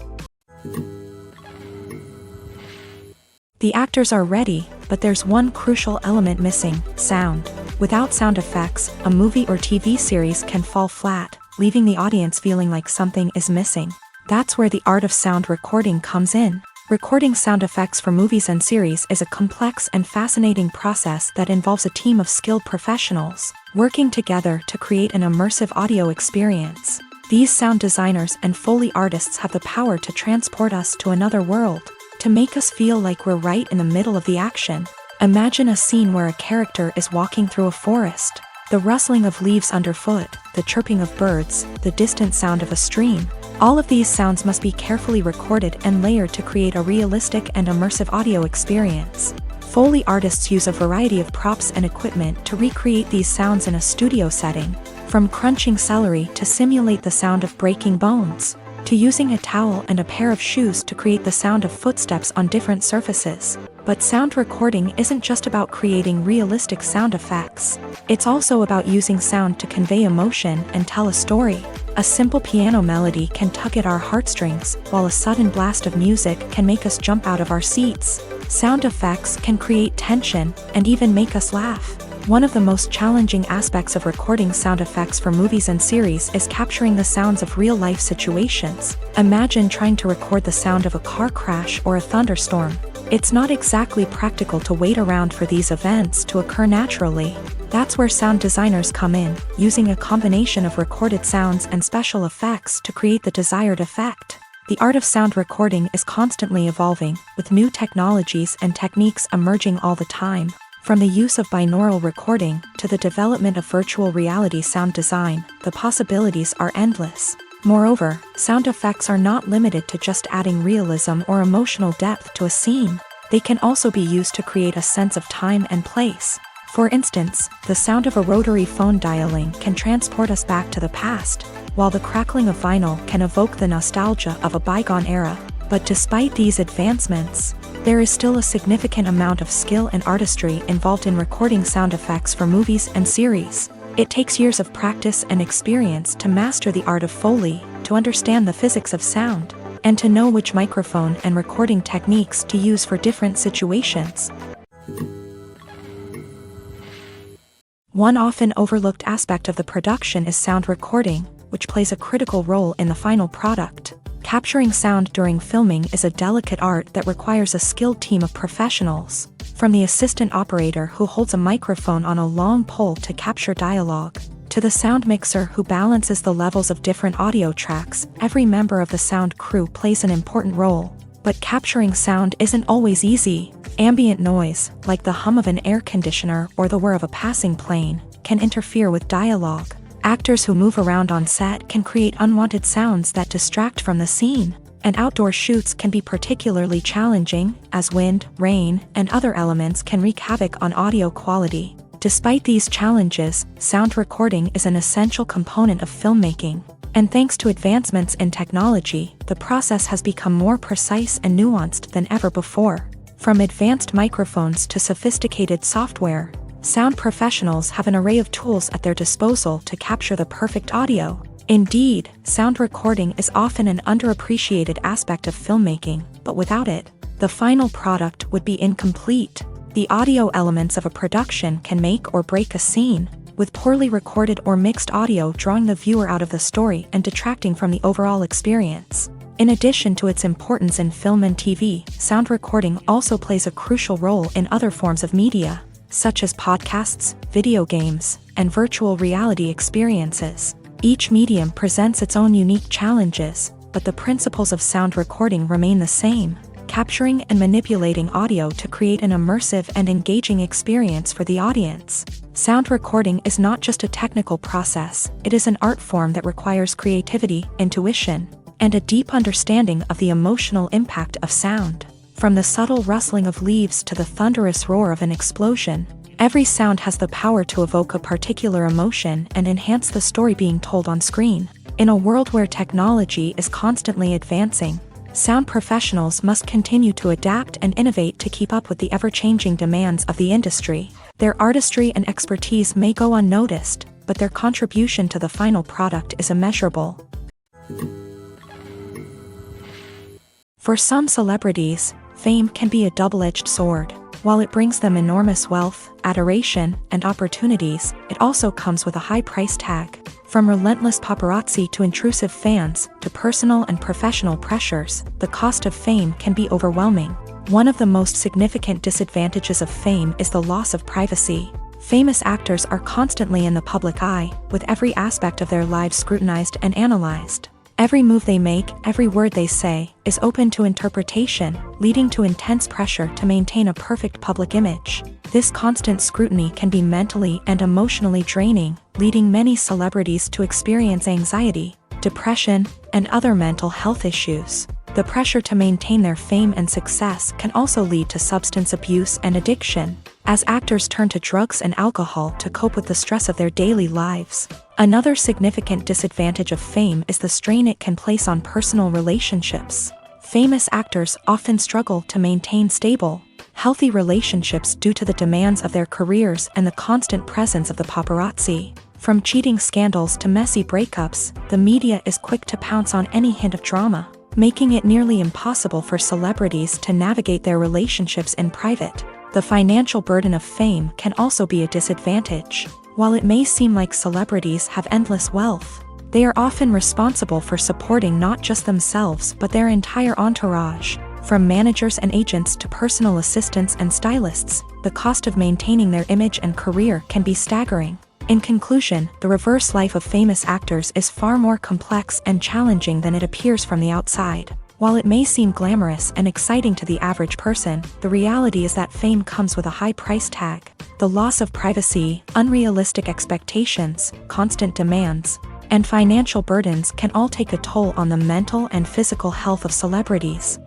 The actors are ready, but there's one crucial element missing: sound. Without sound effects, a movie or TV series can fall flat, leaving the audience feeling like something is missing. That's where the art of sound recording comes in. Recording sound effects for movies and series is a complex and fascinating process that involves a team of skilled professionals working together to create an immersive audio experience. These sound designers and Foley artists have the power to transport us to another world, to make us feel like we're right in the middle of the action. Imagine a scene where a character is walking through a forest. The rustling of leaves underfoot, the chirping of birds, the distant sound of a stream. All of these sounds must be carefully recorded and layered to create a realistic and immersive audio experience. Foley artists use a variety of props and equipment to recreate these sounds in a studio setting, from crunching celery to simulate the sound of breaking bones, to using a towel and a pair of shoes to create the sound of footsteps on different surfaces. But sound recording isn't just about creating realistic sound effects. It's also about using sound to convey emotion and tell a story. A simple piano melody can tug at our heartstrings, while a sudden blast of music can make us jump out of our seats. Sound effects can create tension and even make us laugh. One of the most challenging aspects of recording sound effects for movies and series is capturing the sounds of real-life situations. Imagine trying to record the sound of a car crash or a thunderstorm. It's not exactly practical to wait around for these events to occur naturally. That's where sound designers come in, using a combination of recorded sounds and special effects to create the desired effect. The art of sound recording is constantly evolving, with new technologies and techniques emerging all the time. From the use of binaural recording to the development of virtual reality sound design, the possibilities are endless. Moreover, sound effects are not limited to just adding realism or emotional depth to a scene. They can also be used to create a sense of time and place. For instance, the sound of a rotary phone dialing can transport us back to the past, while the crackling of vinyl can evoke the nostalgia of a bygone era. But despite these advancements, there is still a significant amount of skill and artistry involved in recording sound effects for movies and series. It takes years of practice and experience to master the art of Foley, to understand the physics of sound, and to know which microphone and recording techniques to use for different situations. One often overlooked aspect of the production is sound recording, which plays a critical role in the final product. Capturing sound during filming is a delicate art that requires a skilled team of professionals, from the assistant operator who holds a microphone on a long pole to capture dialogue, to the sound mixer who balances the levels of different audio tracks. Every member of the sound crew plays an important role. But capturing sound isn't always easy. Ambient noise, like the hum of an air conditioner or the whir of a passing plane, can interfere with dialogue. Actors who move around on set can create unwanted sounds that distract from the scene, and outdoor shoots can be particularly challenging, as wind, rain, and other elements can wreak havoc on audio quality. Despite these challenges, sound recording is an essential component of filmmaking, and thanks to advancements in technology, the process has become more precise and nuanced than ever before. From advanced microphones to sophisticated software, sound professionals have an array of tools at their disposal to capture the perfect audio. Indeed, sound recording is often an underappreciated aspect of filmmaking, but without it, the final product would be incomplete. The audio elements of a production can make or break a scene, with poorly recorded or mixed audio drawing the viewer out of the story and detracting from the overall experience. In addition to its importance in film and TV, sound recording also plays a crucial role in other forms of media, such as podcasts, video games, and virtual reality experiences. Each medium presents its own unique challenges, but the principles of sound recording remain the same, capturing and manipulating audio to create an immersive and engaging experience for the audience. Sound recording is not just a technical process, it is an art form that requires creativity, intuition, and a deep understanding of the emotional impact of sound. From the subtle rustling of leaves to the thunderous roar of an explosion, every sound has the power to evoke a particular emotion and enhance the story being told on screen. In a world where technology is constantly advancing, sound professionals must continue to adapt and innovate to keep up with the ever-changing demands of the industry. Their artistry and expertise may go unnoticed, but their contribution to the final product is immeasurable. For some celebrities, fame can be a double-edged sword. While it brings them enormous wealth, adoration, and opportunities, it also comes with a high price tag. From relentless paparazzi to intrusive fans, to personal and professional pressures, the cost of fame can be overwhelming. One of the most significant disadvantages of fame is the loss of privacy. Famous actors are constantly in the public eye, with every aspect of their lives scrutinized and analyzed. Every move they make, every word they say, is open to interpretation, leading to intense pressure to maintain a perfect public image. This constant scrutiny can be mentally and emotionally draining, leading many celebrities to experience anxiety, depression, and other mental health issues. The pressure to maintain their fame and success can also lead to substance abuse and addiction, as actors turn to drugs and alcohol to cope with the stress of their daily lives. Another significant disadvantage of fame is the strain it can place on personal relationships. Famous actors often struggle to maintain stable, healthy relationships due to the demands of their careers and the constant presence of the paparazzi. From cheating scandals to messy breakups, the media is quick to pounce on any hint of drama, making it nearly impossible for celebrities to navigate their relationships in private. The financial burden of fame can also be a disadvantage. While it may seem like celebrities have endless wealth, they are often responsible for supporting not just themselves but their entire entourage. From managers and agents to personal assistants and stylists, the cost of maintaining their image and career can be staggering. In conclusion, the reverse life of famous actors is far more complex and challenging than it appears from the outside. While it may seem glamorous and exciting to the average person, the reality is that fame comes with a high price tag. The loss of privacy, unrealistic expectations, constant demands, and financial burdens can all take a toll on the mental and physical health of celebrities.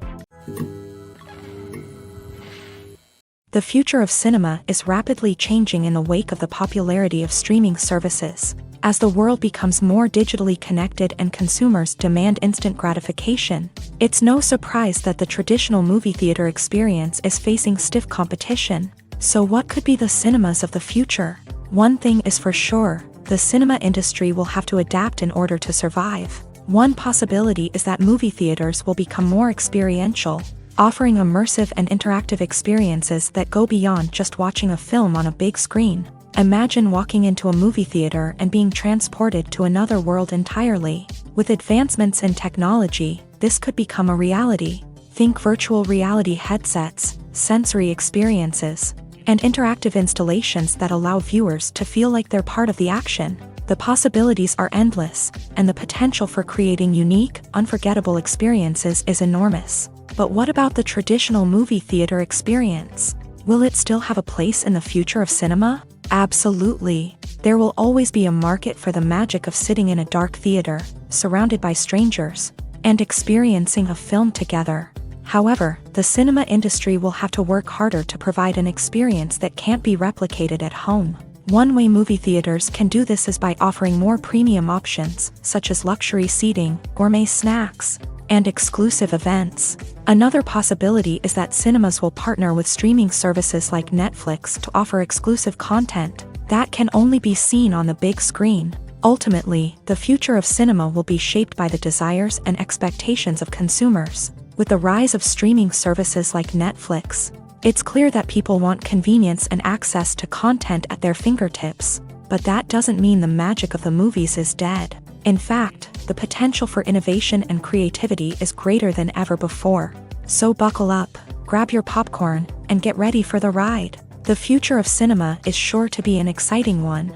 The future of cinema is rapidly changing in the wake of the popularity of streaming services. As the world becomes more digitally connected and consumers demand instant gratification, it's no surprise that the traditional movie theater experience is facing stiff competition. So what could be the cinemas of the future? One thing is for sure, the cinema industry will have to adapt in order to survive. One possibility is that movie theaters will become more experiential, offering immersive and interactive experiences that go beyond just watching a film on a big screen. Imagine walking into a movie theater and being transported to another world entirely. With advancements in technology, this could become a reality. Think virtual reality headsets, sensory experiences, and interactive installations that allow viewers to feel like they're part of the action. The possibilities are endless, and the potential for creating unique, unforgettable experiences is enormous. But what about the traditional movie theater experience? Will it still have a place in the future of cinema? Absolutely. There will always be a market for the magic of sitting in a dark theater, surrounded by strangers, and experiencing a film together. However, the cinema industry will have to work harder to provide an experience that can't be replicated at home. One way movie theaters can do this is by offering more premium options, such as luxury seating, gourmet snacks, and exclusive events. Another possibility is that cinemas will partner with streaming services like Netflix to offer exclusive content that can only be seen on the big screen. Ultimately, the future of cinema will be shaped by the desires and expectations of consumers. With the rise of streaming services like Netflix, it's clear that people want convenience and access to content at their fingertips. But that doesn't mean the magic of the movies is dead. In fact, the potential for innovation and creativity is greater than ever before. So buckle up, grab your popcorn, and get ready for the ride. The future of cinema is sure to be an exciting one.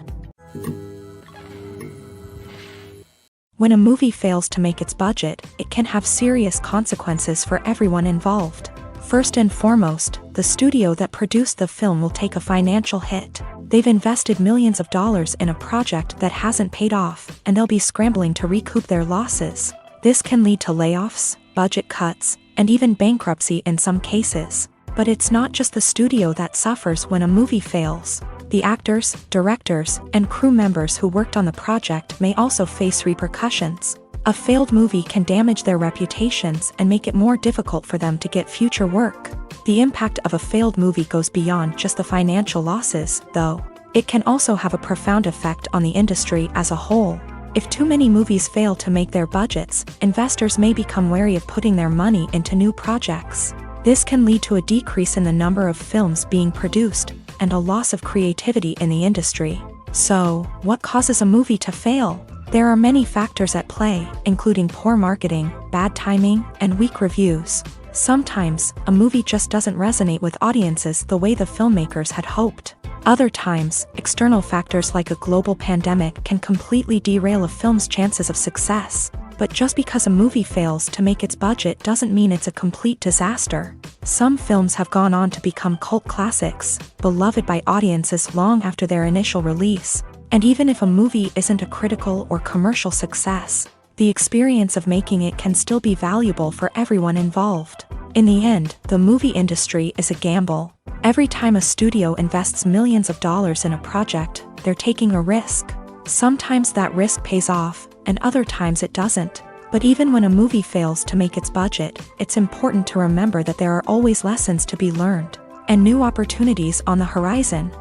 When a movie fails to make its budget, it can have serious consequences for everyone involved. First and foremost, the studio that produced the film will take a financial hit. They've invested millions of dollars in a project that hasn't paid off, and they'll be scrambling to recoup their losses. This can lead to layoffs, budget cuts, and even bankruptcy in some cases. But it's not just the studio that suffers when a movie fails. The actors, directors, and crew members who worked on the project may also face repercussions. A failed movie can damage their reputations and make it more difficult for them to get future work. The impact of a failed movie goes beyond just the financial losses, though. It can also have a profound effect on the industry as a whole. If too many movies fail to make their budgets, investors may become wary of putting their money into new projects. This can lead to a decrease in the number of films being produced, and a loss of creativity in the industry. So, what causes a movie to fail? There are many factors at play, including poor marketing, bad timing, and weak reviews. Sometimes, a movie just doesn't resonate with audiences the way the filmmakers had hoped. Other times, external factors like a global pandemic can completely derail a film's chances of success. But just because a movie fails to make its budget doesn't mean it's a complete disaster. Some films have gone on to become cult classics, beloved by audiences long after their initial release. And even if a movie isn't a critical or commercial success, the experience of making it can still be valuable for everyone involved. In the end, the movie industry is a gamble. Every time a studio invests millions of dollars in a project, they're taking a risk. Sometimes that risk pays off, and other times it doesn't. But even when a movie fails to make its budget, it's important to remember that there are always lessons to be learned, and new opportunities on the horizon.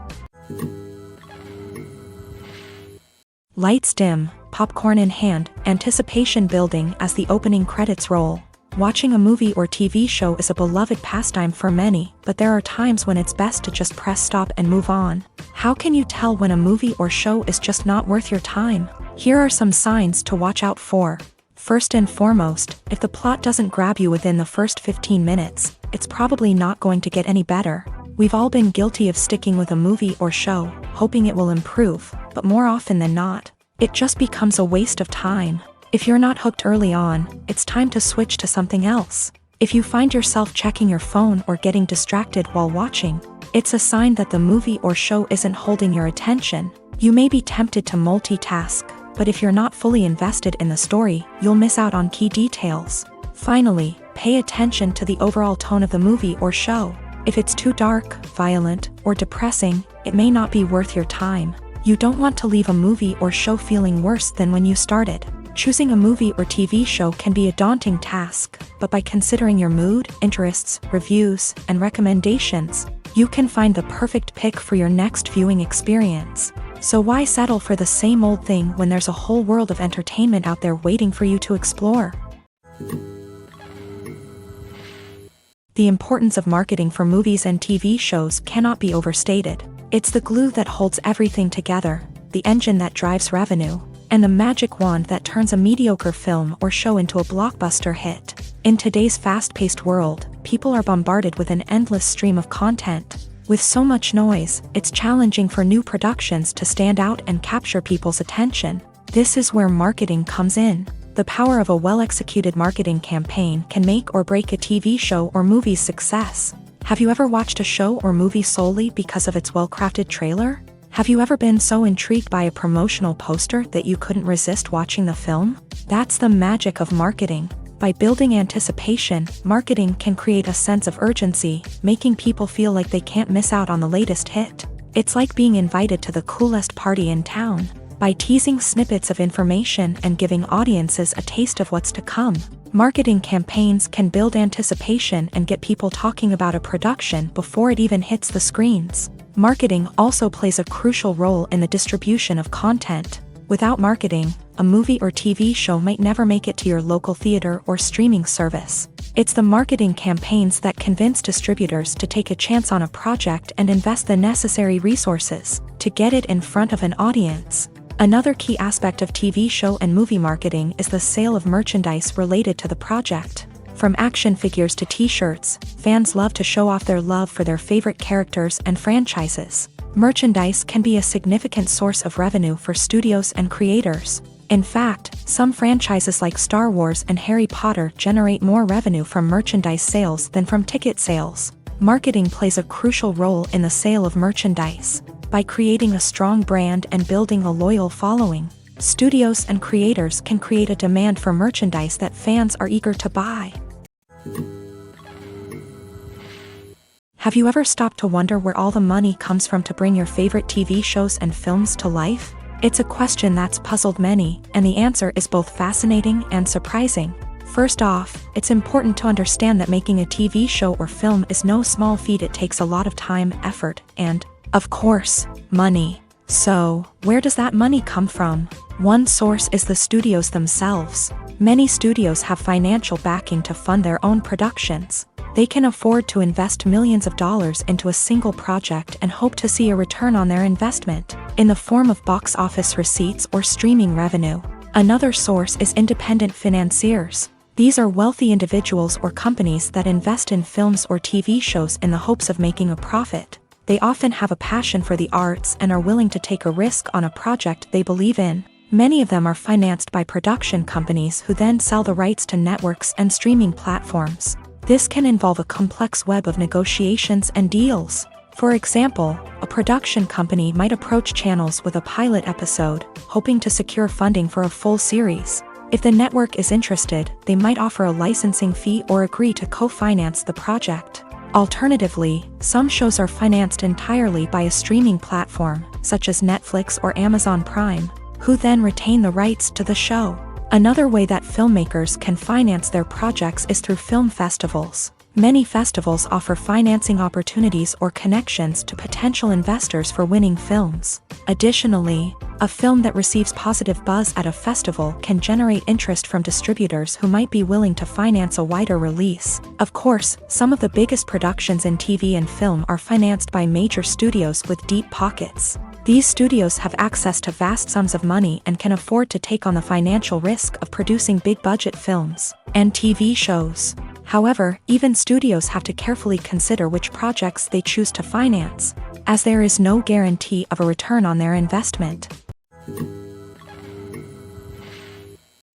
Lights dim, popcorn in hand, anticipation building as the opening credits roll. Watching a movie or TV show is a beloved pastime for many, but there are times when it's best to just press stop and move on. How can you tell when a movie or show is just not worth your time? Here are some signs to watch out for. First and foremost, if the plot doesn't grab you within the first 15 minutes, it's probably not going to get any better. We've all been guilty of sticking with a movie or show, hoping it will improve, but more often than not, it just becomes a waste of time. If you're not hooked early on, it's time to switch to something else. If you find yourself checking your phone or getting distracted while watching, it's a sign that the movie or show isn't holding your attention. You may be tempted to multitask, but if you're not fully invested in the story, you'll miss out on key details. Finally, pay attention to the overall tone of the movie or show. If it's too dark, violent, or depressing, it may not be worth your time. You don't want to leave a movie or show feeling worse than when you started. Choosing a movie or TV show can be a daunting task, but by considering your mood, interests, reviews, and recommendations, you can find the perfect pick for your next viewing experience. So why settle for the same old thing when there's a whole world of entertainment out there waiting for you to explore? The importance of marketing for movies and TV shows cannot be overstated. It's the glue that holds everything together, the engine that drives revenue, and the magic wand that turns a mediocre film or show into a blockbuster hit. In today's fast-paced world, people are bombarded with an endless stream of content. With so much noise, it's challenging for new productions to stand out and capture people's attention. This is where marketing comes in. The power of a well-executed marketing campaign can make or break a TV show or movie's success. Have you ever watched a show or movie solely because of its well-crafted trailer? Have you ever been so intrigued by a promotional poster that you couldn't resist watching the film? That's the magic of marketing. By building anticipation, marketing can create a sense of urgency, making people feel like they can't miss out on the latest hit. It's like being invited to the coolest party in town. By teasing snippets of information and giving audiences a taste of what's to come, marketing campaigns can build anticipation and get people talking about a production before it even hits the screens. Marketing also plays a crucial role in the distribution of content. Without marketing, a movie or TV show might never make it to your local theater or streaming service. It's the marketing campaigns that convince distributors to take a chance on a project and invest the necessary resources to get it in front of an audience. Another key aspect of TV show and movie marketing is the sale of merchandise related to the project. From action figures to t-shirts, fans love to show off their love for their favorite characters and franchises. Merchandise can be a significant source of revenue for studios and creators. In fact, some franchises like Star Wars and Harry Potter generate more revenue from merchandise sales than from ticket sales. Marketing plays a crucial role in the sale of merchandise. By creating a strong brand and building a loyal following, studios and creators can create a demand for merchandise that fans are eager to buy. Have you ever stopped to wonder where all the money comes from to bring your favorite TV shows and films to life? It's a question that's puzzled many, and the answer is both fascinating and surprising. First off, it's important to understand that making a TV show or film is no small feat. It takes a lot of time, effort, and, of course, money. So, where does that money come from? One source is the studios themselves. Many studios have financial backing to fund their own productions. They can afford to invest millions of dollars into a single project and hope to see a return on their investment, in the form of box office receipts or streaming revenue. Another source is independent financiers. These are wealthy individuals or companies that invest in films or TV shows in the hopes of making a profit. They often have a passion for the arts and are willing to take a risk on a project they believe in. Many of them are financed by production companies who then sell the rights to networks and streaming platforms. This can involve a complex web of negotiations and deals. For example, a production company might approach channels with a pilot episode, hoping to secure funding for a full series. If the network is interested, they might offer a licensing fee or agree to co-finance the project. Alternatively, some shows are financed entirely by a streaming platform, such as Netflix or Amazon Prime, who then retain the rights to the show. Another way that filmmakers can finance their projects is through film festivals. Many festivals offer financing opportunities or connections to potential investors for winning films. Additionally, a film that receives positive buzz at a festival can generate interest from distributors who might be willing to finance a wider release. Of course, some of the biggest productions in TV and film are financed by major studios with deep pockets. These studios have access to vast sums of money and can afford to take on the financial risk of producing big-budget films and TV shows. However, even studios have to carefully consider which projects they choose to finance, as there is no guarantee of a return on their investment.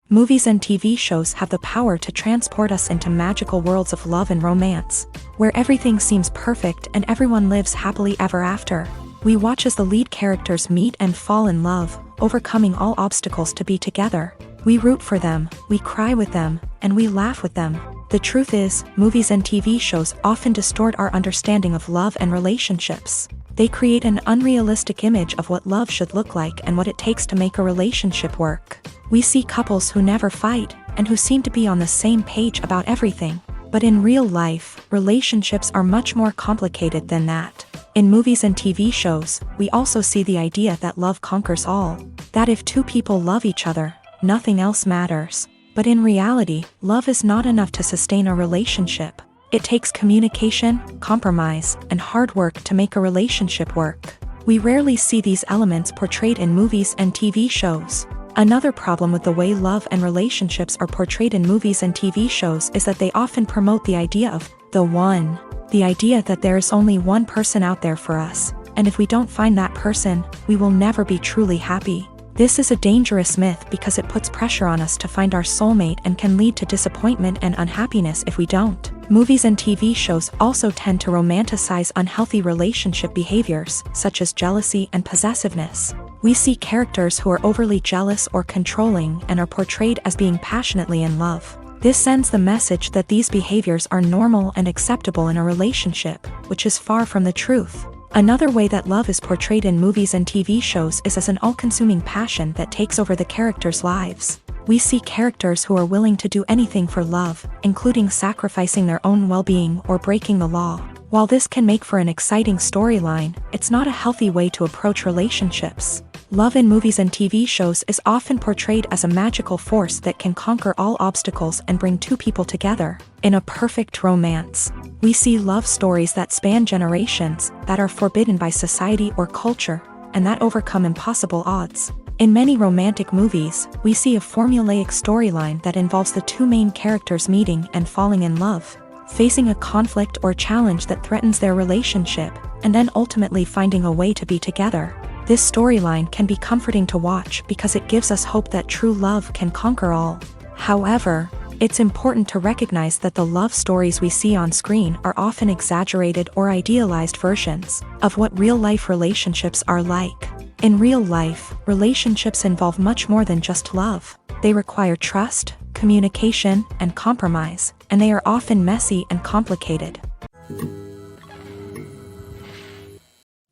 Movies and TV shows have the power to transport us into magical worlds of love and romance, where everything seems perfect and everyone lives happily ever after. We watch as the lead characters meet and fall in love, overcoming all obstacles to be together. We root for them, we cry with them, and we laugh with them. The truth is, movies and TV shows often distort our understanding of love and relationships. They create an unrealistic image of what love should look like and what it takes to make a relationship work. We see couples who never fight, and who seem to be on the same page about everything. But in real life, relationships are much more complicated than that. In movies and TV shows, we also see the idea that love conquers all. That if two people love each other, nothing else matters. But in reality, love is not enough to sustain a relationship. It takes communication, compromise, and hard work to make a relationship work. We rarely see these elements portrayed in movies and TV shows. Another problem with the way love and relationships are portrayed in movies and TV shows is that they often promote the idea of the one. The idea that there is only one person out there for us, and if we don't find that person, we will never be truly happy. This is a dangerous myth because it puts pressure on us to find our soulmate and can lead to disappointment and unhappiness if we don't. Movies and TV shows also tend to romanticize unhealthy relationship behaviors, such as jealousy and possessiveness. We see characters who are overly jealous or controlling and are portrayed as being passionately in love. This sends the message that these behaviors are normal and acceptable in a relationship, which is far from the truth. Another way that love is portrayed in movies and TV shows is as an all-consuming passion that takes over the characters' lives. We see characters who are willing to do anything for love, including sacrificing their own well-being or breaking the law. While this can make for an exciting storyline, it's not a healthy way to approach relationships. Love in movies and TV shows is often portrayed as a magical force that can conquer all obstacles and bring two people together in a perfect romance. We see love stories that span generations, that are forbidden by society or culture, and that overcome impossible odds. In many romantic movies, we see a formulaic storyline that involves the two main characters meeting and falling in love, facing a conflict or challenge that threatens their relationship, and then ultimately finding a way to be together. This storyline can be comforting to watch because it gives us hope that true love can conquer all. However, it's important to recognize that the love stories we see on screen are often exaggerated or idealized versions of what real-life relationships are like. In real life, relationships involve much more than just love. They require trust, communication, and compromise, and they are often messy and complicated.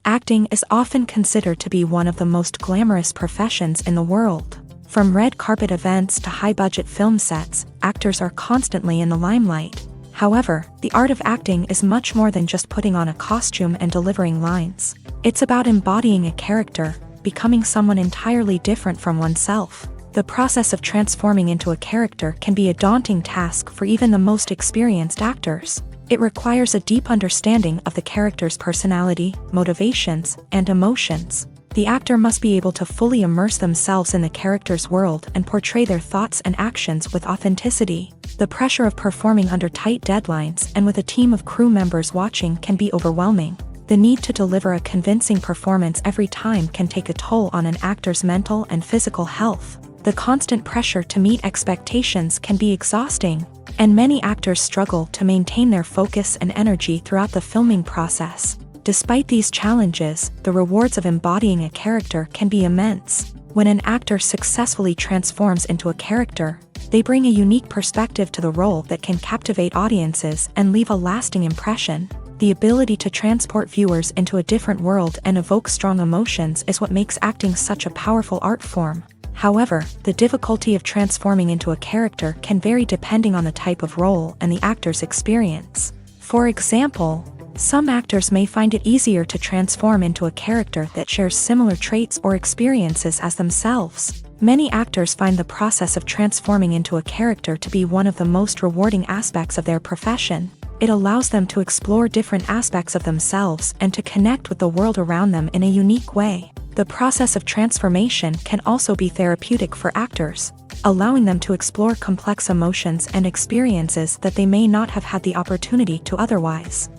Acting is often considered to be one of the most glamorous professions in the world. From red carpet events to high-budget film sets, actors are constantly in the limelight. However, the art of acting is much more than just putting on a costume and delivering lines. It's about embodying a character, becoming someone entirely different from oneself. The process of transforming into a character can be a daunting task for even the most experienced actors. It requires a deep understanding of the character's personality, motivations, and emotions. The actor must be able to fully immerse themselves in the character's world and portray their thoughts and actions with authenticity. The pressure of performing under tight deadlines and with a team of crew members watching can be overwhelming. The need to deliver a convincing performance every time can take a toll on an actor's mental and physical health. The constant pressure to meet expectations can be exhausting, and many actors struggle to maintain their focus and energy throughout the filming process. Despite these challenges, the rewards of embodying a character can be immense. When an actor successfully transforms into a character, they bring a unique perspective to the role that can captivate audiences and leave a lasting impression. The ability to transport viewers into a different world and evoke strong emotions is what makes acting such a powerful art form. However, the difficulty of transforming into a character can vary depending on the type of role and the actor's experience. For example, some actors may find it easier to transform into a character that shares similar traits or experiences as themselves. Many actors find the process of transforming into a character to be one of the most rewarding aspects of their profession. It allows them to explore different aspects of themselves and to connect with the world around them in a unique way. The process of transformation can also be therapeutic for actors, allowing them to explore complex emotions and experiences that they may not have had the opportunity to otherwise.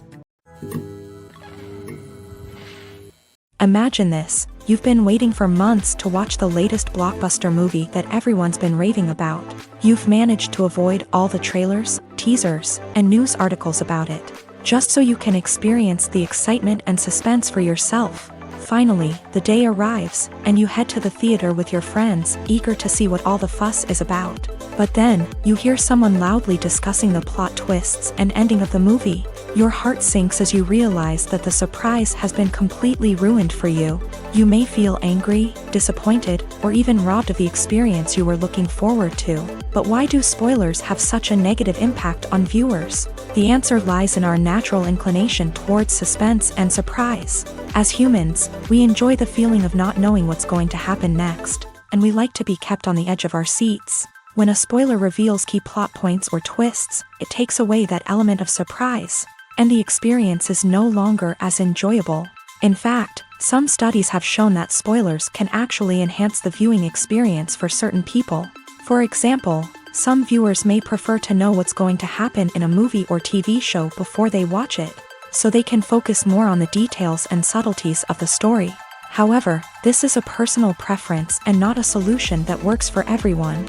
Imagine this: you've been waiting for months to watch the latest blockbuster movie that everyone's been raving about. You've managed to avoid all the trailers, teasers, and news articles about it, just so you can experience the excitement and suspense for yourself. Finally, the day arrives, and you head to the theater with your friends, eager to see what all the fuss is about. But then, you hear someone loudly discussing the plot twists and ending of the movie. Your heart sinks as you realize that the surprise has been completely ruined for you. You may feel angry, disappointed, or even robbed of the experience you were looking forward to. But why do spoilers have such a negative impact on viewers? The answer lies in our natural inclination towards suspense and surprise. As humans, we enjoy the feeling of not knowing what's going to happen next, and we like to be kept on the edge of our seats. When a spoiler reveals key plot points or twists, it takes away that element of surprise, and the experience is no longer as enjoyable. In fact, some studies have shown that spoilers can actually enhance the viewing experience for certain people. For example, some viewers may prefer to know what's going to happen in a movie or TV show before they watch it, so they can focus more on the details and subtleties of the story. However, this is a personal preference and not a solution that works for everyone.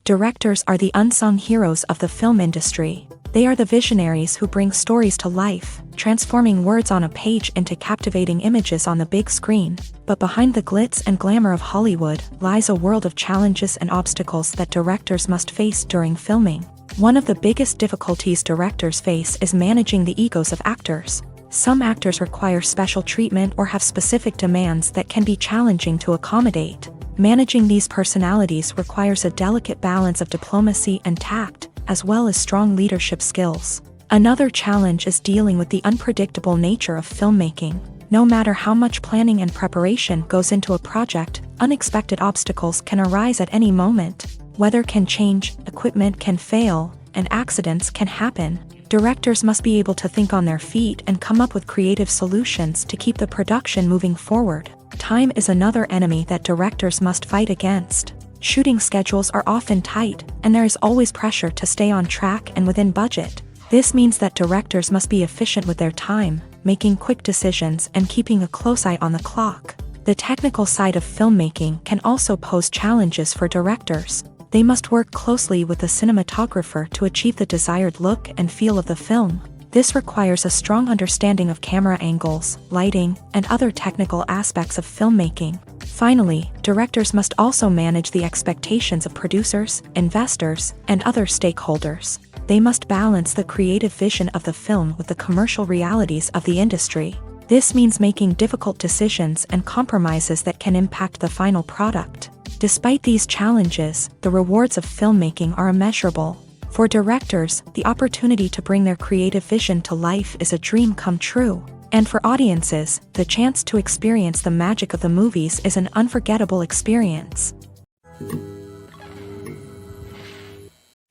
Directors are the unsung heroes of the film industry. They are the visionaries who bring stories to life, transforming words on a page into captivating images on the big screen. But behind the glitz and glamour of Hollywood lies a world of challenges and obstacles that directors must face during filming. One of the biggest difficulties directors face is managing the egos of actors. Some actors require special treatment or have specific demands that can be challenging to accommodate. Managing these personalities requires a delicate balance of diplomacy and tact, as well as strong leadership skills. Another challenge is dealing with the unpredictable nature of filmmaking. No matter how much planning and preparation goes into a project, unexpected obstacles can arise at any moment. Weather can change, equipment can fail, and accidents can happen. Directors must be able to think on their feet and come up with creative solutions to keep the production moving forward. Time is another enemy that directors must fight against. Shooting schedules are often tight, and there is always pressure to stay on track and within budget. This means that directors must be efficient with their time, making quick decisions and keeping a close eye on the clock. The technical side of filmmaking can also pose challenges for directors. They must work closely with the cinematographer to achieve the desired look and feel of the film. This requires a strong understanding of camera angles, lighting, and other technical aspects of filmmaking. Finally, directors must also manage the expectations of producers, investors, and other stakeholders. They must balance the creative vision of the film with the commercial realities of the industry. This means making difficult decisions and compromises that can impact the final product. Despite these challenges, the rewards of filmmaking are immeasurable. For directors, the opportunity to bring their creative vision to life is a dream come true. And for audiences, the chance to experience the magic of the movies is an unforgettable experience.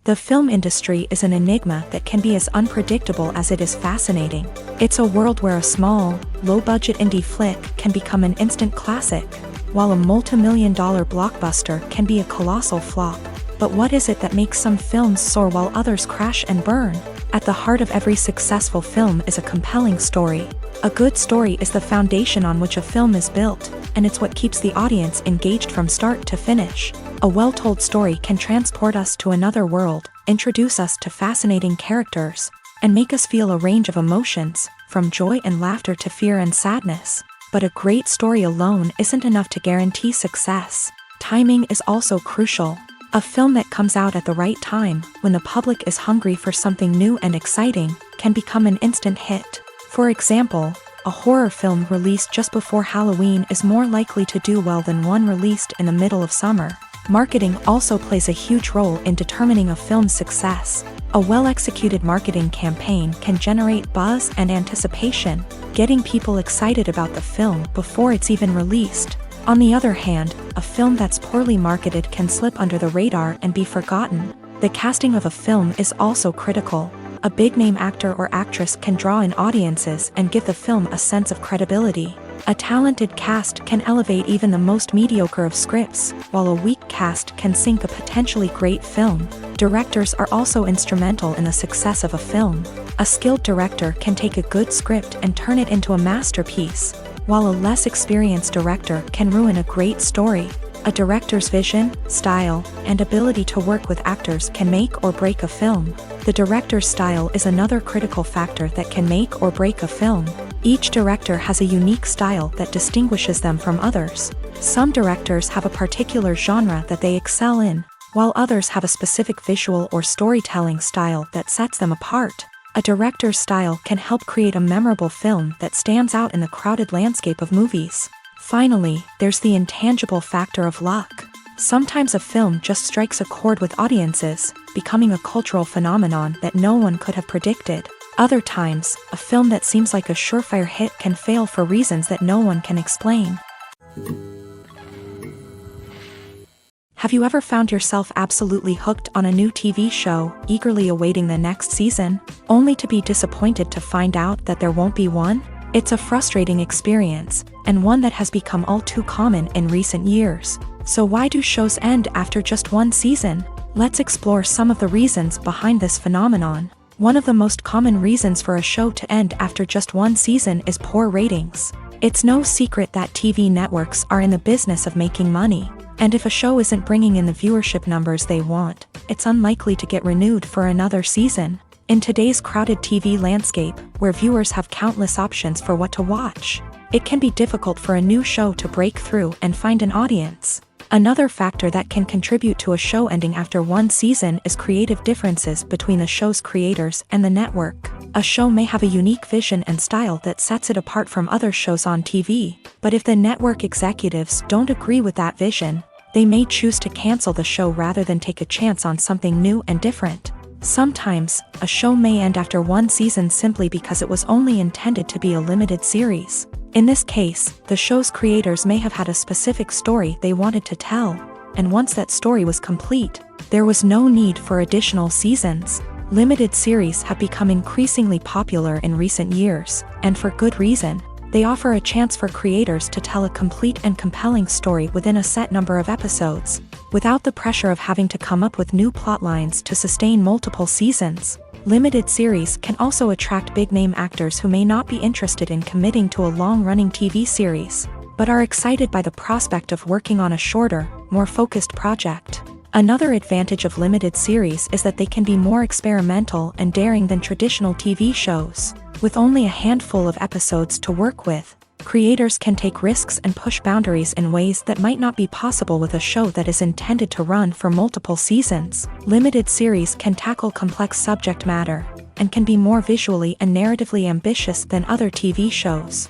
The film industry is an enigma that can be as unpredictable as it is fascinating. It's a world where a small, low-budget indie flick can become an instant classic, while a multi-million-dollar blockbuster can be a colossal flop. But what is it that makes some films soar while others crash and burn? At the heart of every successful film is a compelling story. A good story is the foundation on which a film is built, and it's what keeps the audience engaged from start to finish. A well-told story can transport us to another world, introduce us to fascinating characters, and make us feel a range of emotions, from joy and laughter to fear and sadness. But a great story alone isn't enough to guarantee success. Timing is also crucial. A film that comes out at the right time, when the public is hungry for something new and exciting, can become an instant hit. For example, a horror film released just before Halloween is more likely to do well than one released in the middle of summer. Marketing also plays a huge role in determining a film's success. A well-executed marketing campaign can generate buzz and anticipation, getting people excited about the film before it's even released. On the other hand, a film that's poorly marketed can slip under the radar and be forgotten. The casting of a film is also critical. A big-name actor or actress can draw in audiences and give the film a sense of credibility. A talented cast can elevate even the most mediocre of scripts, while a weak cast can sink a potentially great film. Directors are also instrumental in the success of a film. A skilled director can take a good script and turn it into a masterpiece, while a less experienced director can ruin a great story. A director's vision, style, and ability to work with actors can make or break a film. The director's style is another critical factor that can make or break a film. Each director has a unique style that distinguishes them from others. Some directors have a particular genre that they excel in, while others have a specific visual or storytelling style that sets them apart. A director's style can help create a memorable film that stands out in the crowded landscape of movies. Finally, there's the intangible factor of luck. Sometimes a film just strikes a chord with audiences, becoming a cultural phenomenon that no one could have predicted. Other times, a film that seems like a surefire hit can fail for reasons that no one can explain. Have you ever found yourself absolutely hooked on a new TV show, eagerly awaiting the next season, only to be disappointed to find out that there won't be one? It's a frustrating experience, and one that has become all too common in recent years. So why do shows end after just one season? Let's explore some of the reasons behind this phenomenon. One of the most common reasons for a show to end after just one season is poor ratings. It's no secret that TV networks are in the business of making money, and if a show isn't bringing in the viewership numbers they want, it's unlikely to get renewed for another season. In today's crowded TV landscape, where viewers have countless options for what to watch, it can be difficult for a new show to break through and find an audience. Another factor that can contribute to a show ending after one season is creative differences between the show's creators and the network. A show may have a unique vision and style that sets it apart from other shows on TV, but if the network executives don't agree with that vision, they may choose to cancel the show rather than take a chance on something new and different. Sometimes, a show may end after one season simply because it was only intended to be a limited series. In this case, the show's creators may have had a specific story they wanted to tell, and once that story was complete, there was no need for additional seasons. Limited series have become increasingly popular in recent years, and for good reason. They offer a chance for creators to tell a complete and compelling story within a set number of episodes, without the pressure of having to come up with new plotlines to sustain multiple seasons. Limited series can also attract big-name actors who may not be interested in committing to a long-running TV series, but are excited by the prospect of working on a shorter, more focused project. Another advantage of limited series is that they can be more experimental and daring than traditional TV shows. With only a handful of episodes to work with, creators can take risks and push boundaries in ways that might not be possible with a show that is intended to run for multiple seasons. Limited series can tackle complex subject matter, and can be more visually and narratively ambitious than other TV shows.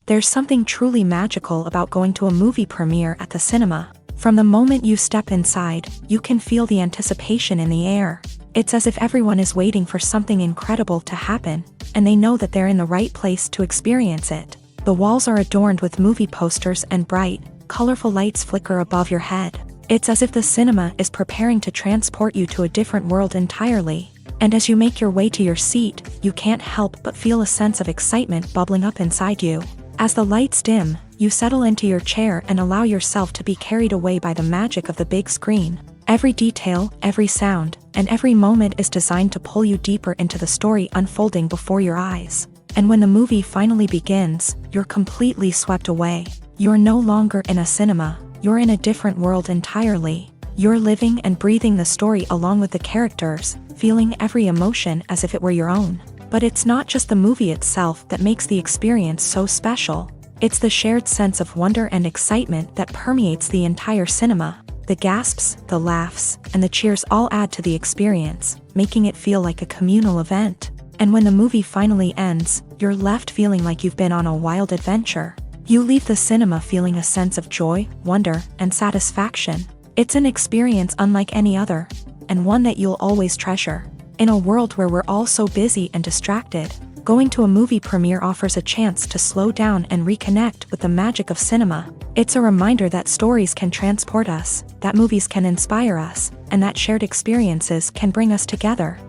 There's something truly magical about going to a movie premiere at the cinema. From the moment you step inside, you can feel the anticipation in the air. It's as if everyone is waiting for something incredible to happen, and they know that they're in the right place to experience it. The walls are adorned with movie posters and bright, colorful lights flicker above your head. It's as if the cinema is preparing to transport you to a different world entirely. And as you make your way to your seat, you can't help but feel a sense of excitement bubbling up inside you. As the lights dim, you settle into your chair and allow yourself to be carried away by the magic of the big screen. Every detail, every sound, and every moment is designed to pull you deeper into the story unfolding before your eyes. And when the movie finally begins, you're completely swept away. You're no longer in a cinema, you're in a different world entirely. You're living and breathing the story along with the characters, feeling every emotion as if it were your own. But it's not just the movie itself that makes the experience so special. It's the shared sense of wonder and excitement that permeates the entire cinema. The gasps, the laughs, and the cheers all add to the experience, making it feel like a communal event. And when the movie finally ends, you're left feeling like you've been on a wild adventure. You leave the cinema feeling a sense of joy, wonder, and satisfaction. It's an experience unlike any other, and one that you'll always treasure. In a world where we're all so busy and distracted, going to a movie premiere offers a chance to slow down and reconnect with the magic of cinema. It's a reminder that stories can transport us, that movies can inspire us, and that shared experiences can bring us together.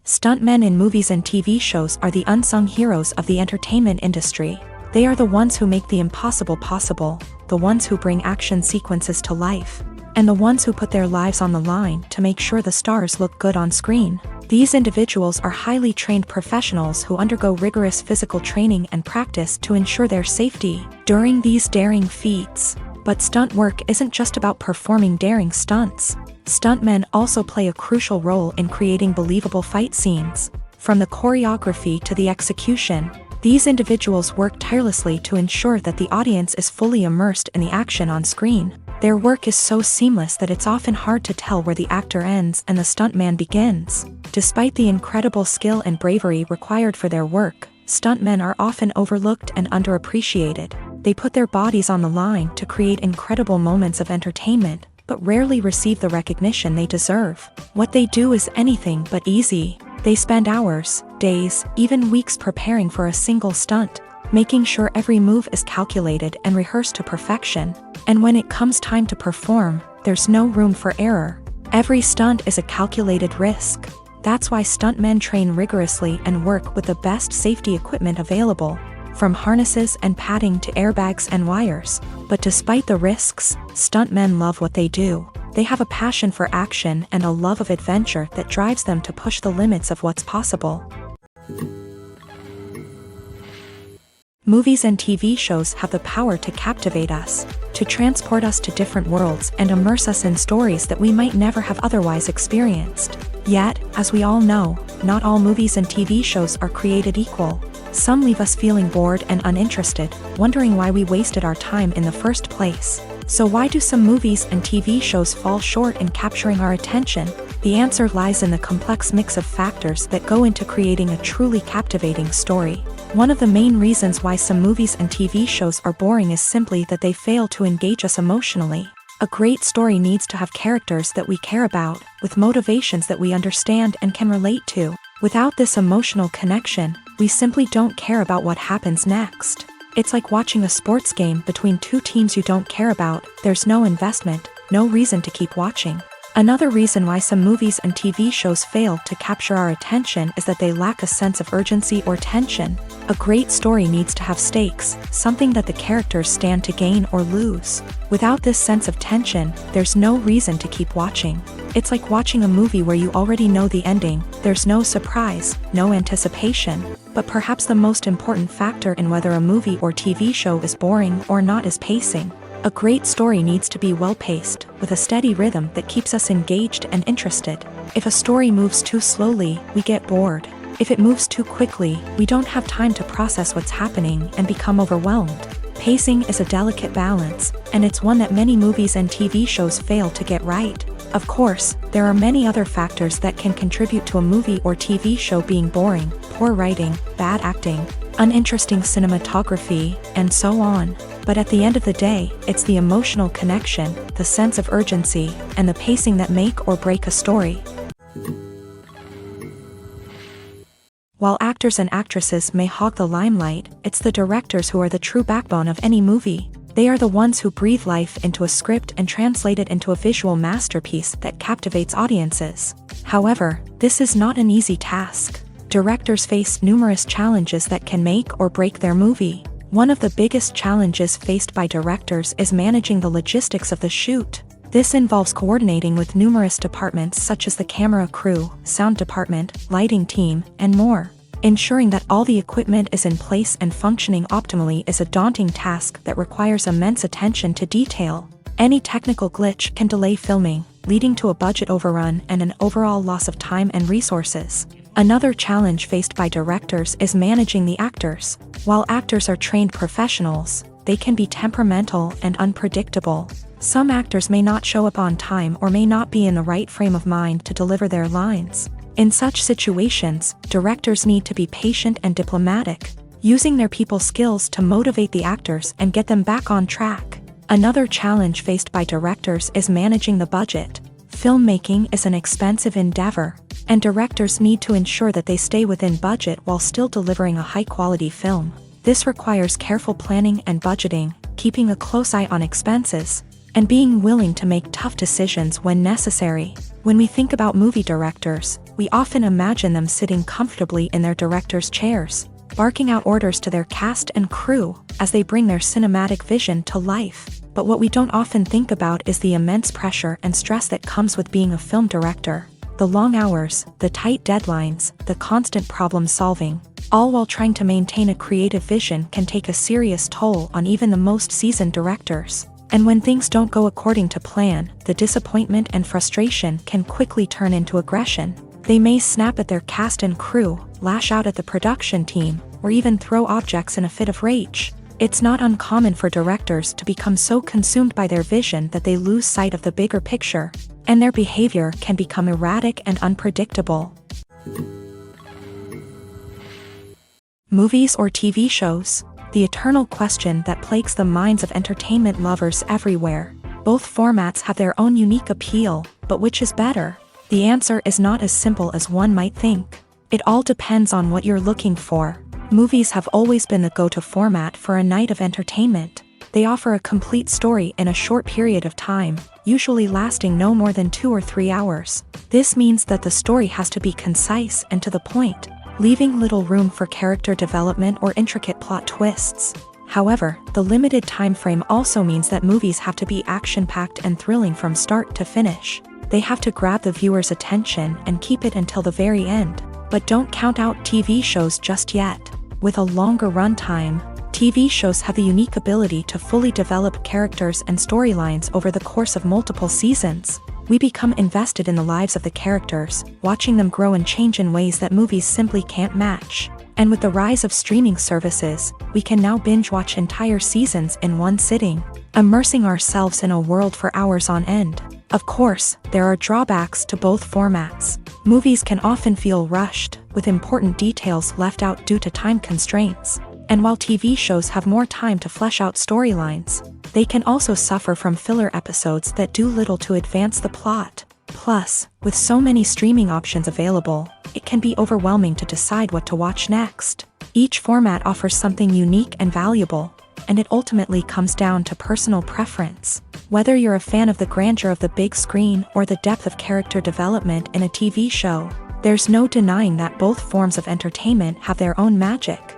Stuntmen in movies and TV shows are the unsung heroes of the entertainment industry. They are the ones who make the impossible possible, the ones who bring action sequences to life, and the ones who put their lives on the line to make sure the stars look good on screen. These individuals are highly trained professionals who undergo rigorous physical training and practice to ensure their safety during these daring feats. But stunt work isn't just about performing daring stunts. Stuntmen also play a crucial role in creating believable fight scenes. From the choreography to the execution, these individuals work tirelessly to ensure that the audience is fully immersed in the action on screen. Their work is so seamless that it's often hard to tell where the actor ends and the stuntman begins. Despite the incredible skill and bravery required for their work, stuntmen are often overlooked and underappreciated. They put their bodies on the line to create incredible moments of entertainment, but rarely receive the recognition they deserve. What they do is anything but easy. They spend hours, days, even weeks preparing for a single stunt, making sure every move is calculated and rehearsed to perfection. And when it comes time to perform, there's no room for error. Every stunt is a calculated risk. That's why stuntmen train rigorously and work with the best safety equipment available, from harnesses and padding to airbags and wires. But despite the risks, stuntmen love what they do. They have a passion for action and a love of adventure that drives them to push the limits of what's possible. Movies and TV shows have the power to captivate us, to transport us to different worlds and immerse us in stories that we might never have otherwise experienced. Yet, as we all know, not all movies and TV shows are created equal. Some leave us feeling bored and uninterested, wondering why we wasted our time in the first place. So why do some movies and TV shows fall short in capturing our attention? The answer lies in the complex mix of factors that go into creating a truly captivating story. One of the main reasons why some movies and TV shows are boring is simply that they fail to engage us emotionally. A great story needs to have characters that we care about, with motivations that we understand and can relate to. Without this emotional connection, we simply don't care about what happens next. It's like watching a sports game between two teams you don't care about. There's no investment, no reason to keep watching. Another reason why some movies and TV shows fail to capture our attention is that they lack a sense of urgency or tension. A great story needs to have stakes, something that the characters stand to gain or lose. Without this sense of tension, there's no reason to keep watching. It's like watching a movie where you already know the ending. There's no surprise, no anticipation. But perhaps the most important factor in whether a movie or TV show is boring or not is pacing. A great story needs to be well-paced, with a steady rhythm that keeps us engaged and interested. If a story moves too slowly, we get bored. If it moves too quickly, we don't have time to process what's happening and become overwhelmed. Pacing is a delicate balance, and it's one that many movies and TV shows fail to get right. Of course, there are many other factors that can contribute to a movie or TV show being boring: poor writing, bad acting, uninteresting cinematography, and so on. But at the end of the day, it's the emotional connection, the sense of urgency, and the pacing that make or break a story. While actors and actresses may hog the limelight, it's the directors who are the true backbone of any movie. They are the ones who breathe life into a script and translate it into a visual masterpiece that captivates audiences. However, this is not an easy task. Directors face numerous challenges that can make or break their movie. One of the biggest challenges faced by directors is managing the logistics of the shoot. This involves coordinating with numerous departments such as the camera crew, sound department, lighting team, and more. Ensuring that all the equipment is in place and functioning optimally is a daunting task that requires immense attention to detail. Any technical glitch can delay filming, leading to a budget overrun and an overall loss of time and resources. Another challenge faced by directors is managing the actors. While actors are trained professionals, they can be temperamental and unpredictable. Some actors may not show up on time or may not be in the right frame of mind to deliver their lines. In such situations, directors need to be patient and diplomatic, using their people skills to motivate the actors and get them back on track. Another challenge faced by directors is managing the budget. Filmmaking is an expensive endeavor, and directors need to ensure that they stay within budget while still delivering a high-quality film. This requires careful planning and budgeting, keeping a close eye on expenses, and being willing to make tough decisions when necessary. When we think about movie directors, we often imagine them sitting comfortably in their director's chairs, barking out orders to their cast and crew as they bring their cinematic vision to life. But what we don't often think about is the immense pressure and stress that comes with being a film director. The long hours, the tight deadlines, the constant problem solving, all while trying to maintain a creative vision can take a serious toll on even the most seasoned directors. And when things don't go according to plan, the disappointment and frustration can quickly turn into aggression. They may snap at their cast and crew, lash out at the production team, or even throw objects in a fit of rage. It's not uncommon for directors to become so consumed by their vision that they lose sight of the bigger picture, and their behavior can become erratic and unpredictable. Movies or TV shows? The eternal question that plagues the minds of entertainment lovers everywhere. Both formats have their own unique appeal, but which is better? The answer is not as simple as one might think. It all depends on what you're looking for. Movies have always been the go-to format for a night of entertainment. They offer a complete story in a short period of time, usually lasting no more than 2 or 3 hours. This means that the story has to be concise and to the point, leaving little room for character development or intricate plot twists. However, the limited time frame also means that movies have to be action-packed and thrilling from start to finish. They have to grab the viewer's attention and keep it until the very end. But don't count out TV shows just yet. With a longer runtime, TV shows have the unique ability to fully develop characters and storylines over the course of multiple seasons. We become invested in the lives of the characters, watching them grow and change in ways that movies simply can't match. And with the rise of streaming services, we can now binge-watch entire seasons in one sitting, immersing ourselves in a world for hours on end. Of course, there are drawbacks to both formats. Movies can often feel rushed, with important details left out due to time constraints. And while TV shows have more time to flesh out storylines, they can also suffer from filler episodes that do little to advance the plot. Plus, with so many streaming options available, it can be overwhelming to decide what to watch next. Each format offers something unique and valuable, and it ultimately comes down to personal preference. Whether you're a fan of the grandeur of the big screen or the depth of character development in a TV show, there's no denying that both forms of entertainment have their own magic.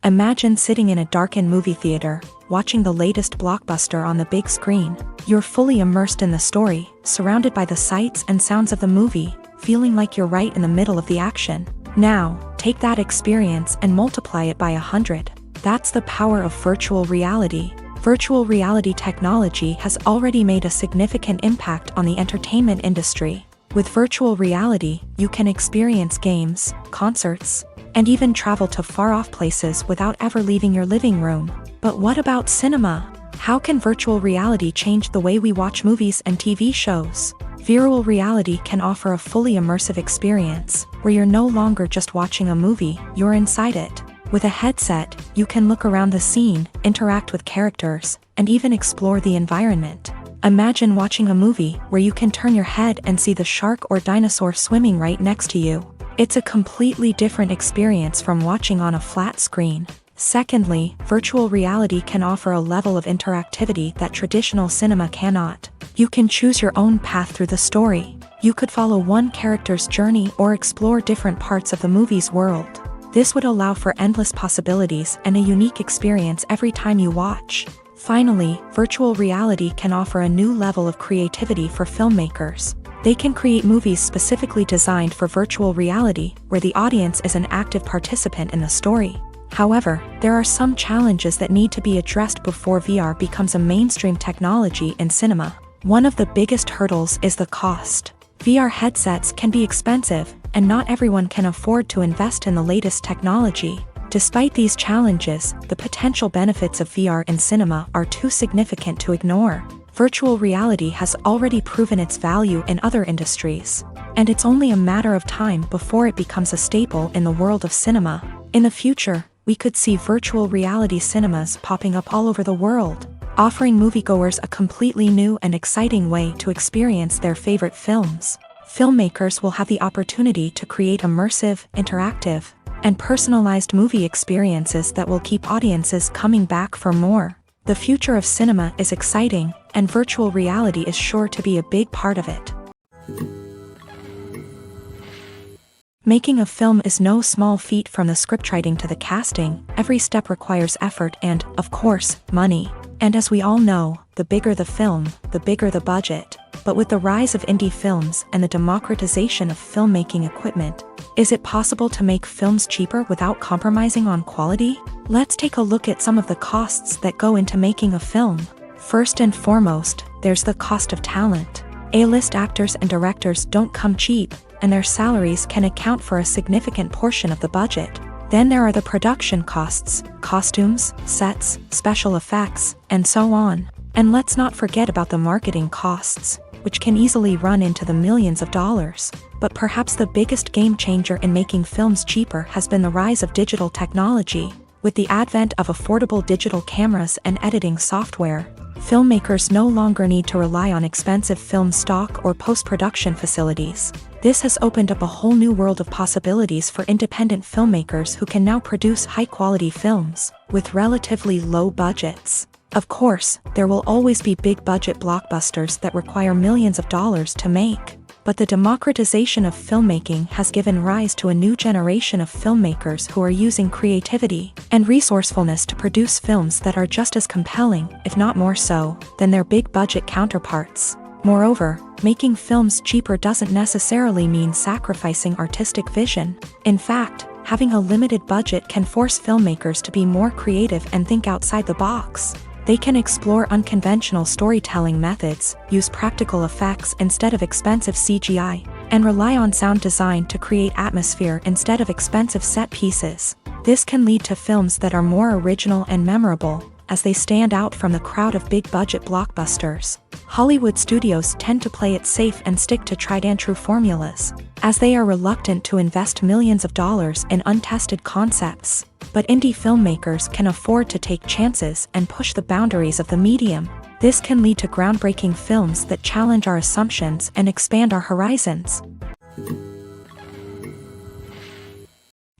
Imagine sitting in a darkened movie theater, watching the latest blockbuster on the big screen. You're fully immersed in the story, surrounded by the sights and sounds of the movie, feeling like you're right in the middle of the action. Now, take that experience and multiply it by 100. That's the power of virtual reality. Virtual reality technology has already made a significant impact on the entertainment industry. With virtual reality, you can experience games, concerts, and even travel to far-off places without ever leaving your living room. But what about cinema? How can virtual reality change the way we watch movies and TV shows? Virtual reality can offer a fully immersive experience, where you're no longer just watching a movie, you're inside it. With a headset, you can look around the scene, interact with characters, and even explore the environment. Imagine watching a movie where you can turn your head and see the shark or dinosaur swimming right next to you. It's a completely different experience from watching on a flat screen. Secondly, virtual reality can offer a level of interactivity that traditional cinema cannot. You can choose your own path through the story. You could follow one character's journey or explore different parts of the movie's world. This would allow for endless possibilities and a unique experience every time you watch. Finally, virtual reality can offer a new level of creativity for filmmakers. They can create movies specifically designed for virtual reality, where the audience is an active participant in the story. However, there are some challenges that need to be addressed before VR becomes a mainstream technology in cinema. One of the biggest hurdles is the cost. VR headsets can be expensive, and not everyone can afford to invest in the latest technology. Despite these challenges, the potential benefits of VR in cinema are too significant to ignore. Virtual reality has already proven its value in other industries, and it's only a matter of time before it becomes a staple in the world of cinema. In the future, we could see virtual reality cinemas popping up all over the world, offering moviegoers a completely new and exciting way to experience their favorite films. Filmmakers will have the opportunity to create immersive, interactive, and personalized movie experiences that will keep audiences coming back for more. The future of cinema is exciting, and virtual reality is sure to be a big part of it. Making a film is no small feat. From the scriptwriting to the casting, every step requires effort and, of course, money. And as we all know, the bigger the film, the bigger the budget. But with the rise of indie films and the democratization of filmmaking equipment, is it possible to make films cheaper without compromising on quality? Let's take a look at some of the costs that go into making a film. First and foremost, there's the cost of talent. A-list actors and directors don't come cheap, and their salaries can account for a significant portion of the budget. Then there are the production costs, costumes, sets, special effects, and so on. And let's not forget about the marketing costs, which can easily run into the millions of dollars. But perhaps the biggest game changer in making films cheaper has been the rise of digital technology. With the advent of affordable digital cameras and editing software, filmmakers no longer need to rely on expensive film stock or post-production facilities. This has opened up a whole new world of possibilities for independent filmmakers who can now produce high-quality films with relatively low budgets. Of course, there will always be big-budget blockbusters that require millions of dollars to make. But the democratization of filmmaking has given rise to a new generation of filmmakers who are using creativity and resourcefulness to produce films that are just as compelling, if not more so, than their big-budget counterparts. Moreover, making films cheaper doesn't necessarily mean sacrificing artistic vision. In fact, having a limited budget can force filmmakers to be more creative and think outside the box. They can explore unconventional storytelling methods, use practical effects instead of expensive CGI, and rely on sound design to create atmosphere instead of expensive set pieces. This can lead to films that are more original and memorable, as they stand out from the crowd of big-budget blockbusters. Hollywood studios tend to play it safe and stick to tried-and-true formulas, as they are reluctant to invest millions of dollars in untested concepts. But indie filmmakers can afford to take chances and push the boundaries of the medium. This can lead to groundbreaking films that challenge our assumptions and expand our horizons.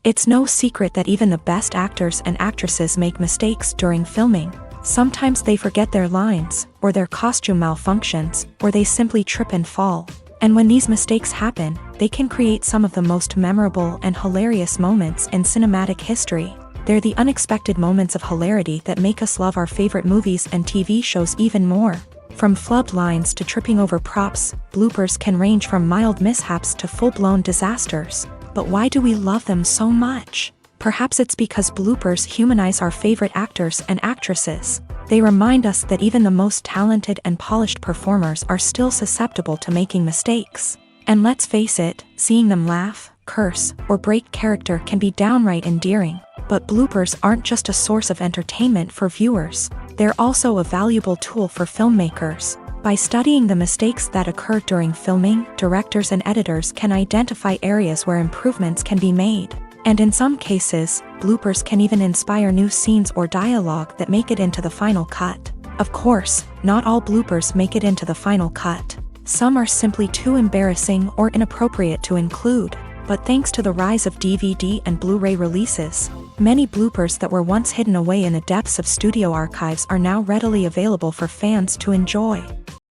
It's no secret that even the best actors and actresses make mistakes during filming. Sometimes they forget their lines, or their costume malfunctions, or they simply trip and fall. And when these mistakes happen, they can create some of the most memorable and hilarious moments in cinematic history. They're the unexpected moments of hilarity that make us love our favorite movies and TV shows even more. From flubbed lines to tripping over props, bloopers can range from mild mishaps to full-blown disasters. But why do we love them so much? Perhaps it's because bloopers humanize our favorite actors and actresses. They remind us that even the most talented and polished performers are still susceptible to making mistakes. And let's face it, seeing them laugh, curse, or break character can be downright endearing. But bloopers aren't just a source of entertainment for viewers. They're also a valuable tool for filmmakers. By studying the mistakes that occur during filming, directors and editors can identify areas where improvements can be made. And in some cases, bloopers can even inspire new scenes or dialogue that make it into the final cut. Of course, not all bloopers make it into the final cut. Some are simply too embarrassing or inappropriate to include. But thanks to the rise of DVD and Blu-ray releases, many bloopers that were once hidden away in the depths of studio archives are now readily available for fans to enjoy.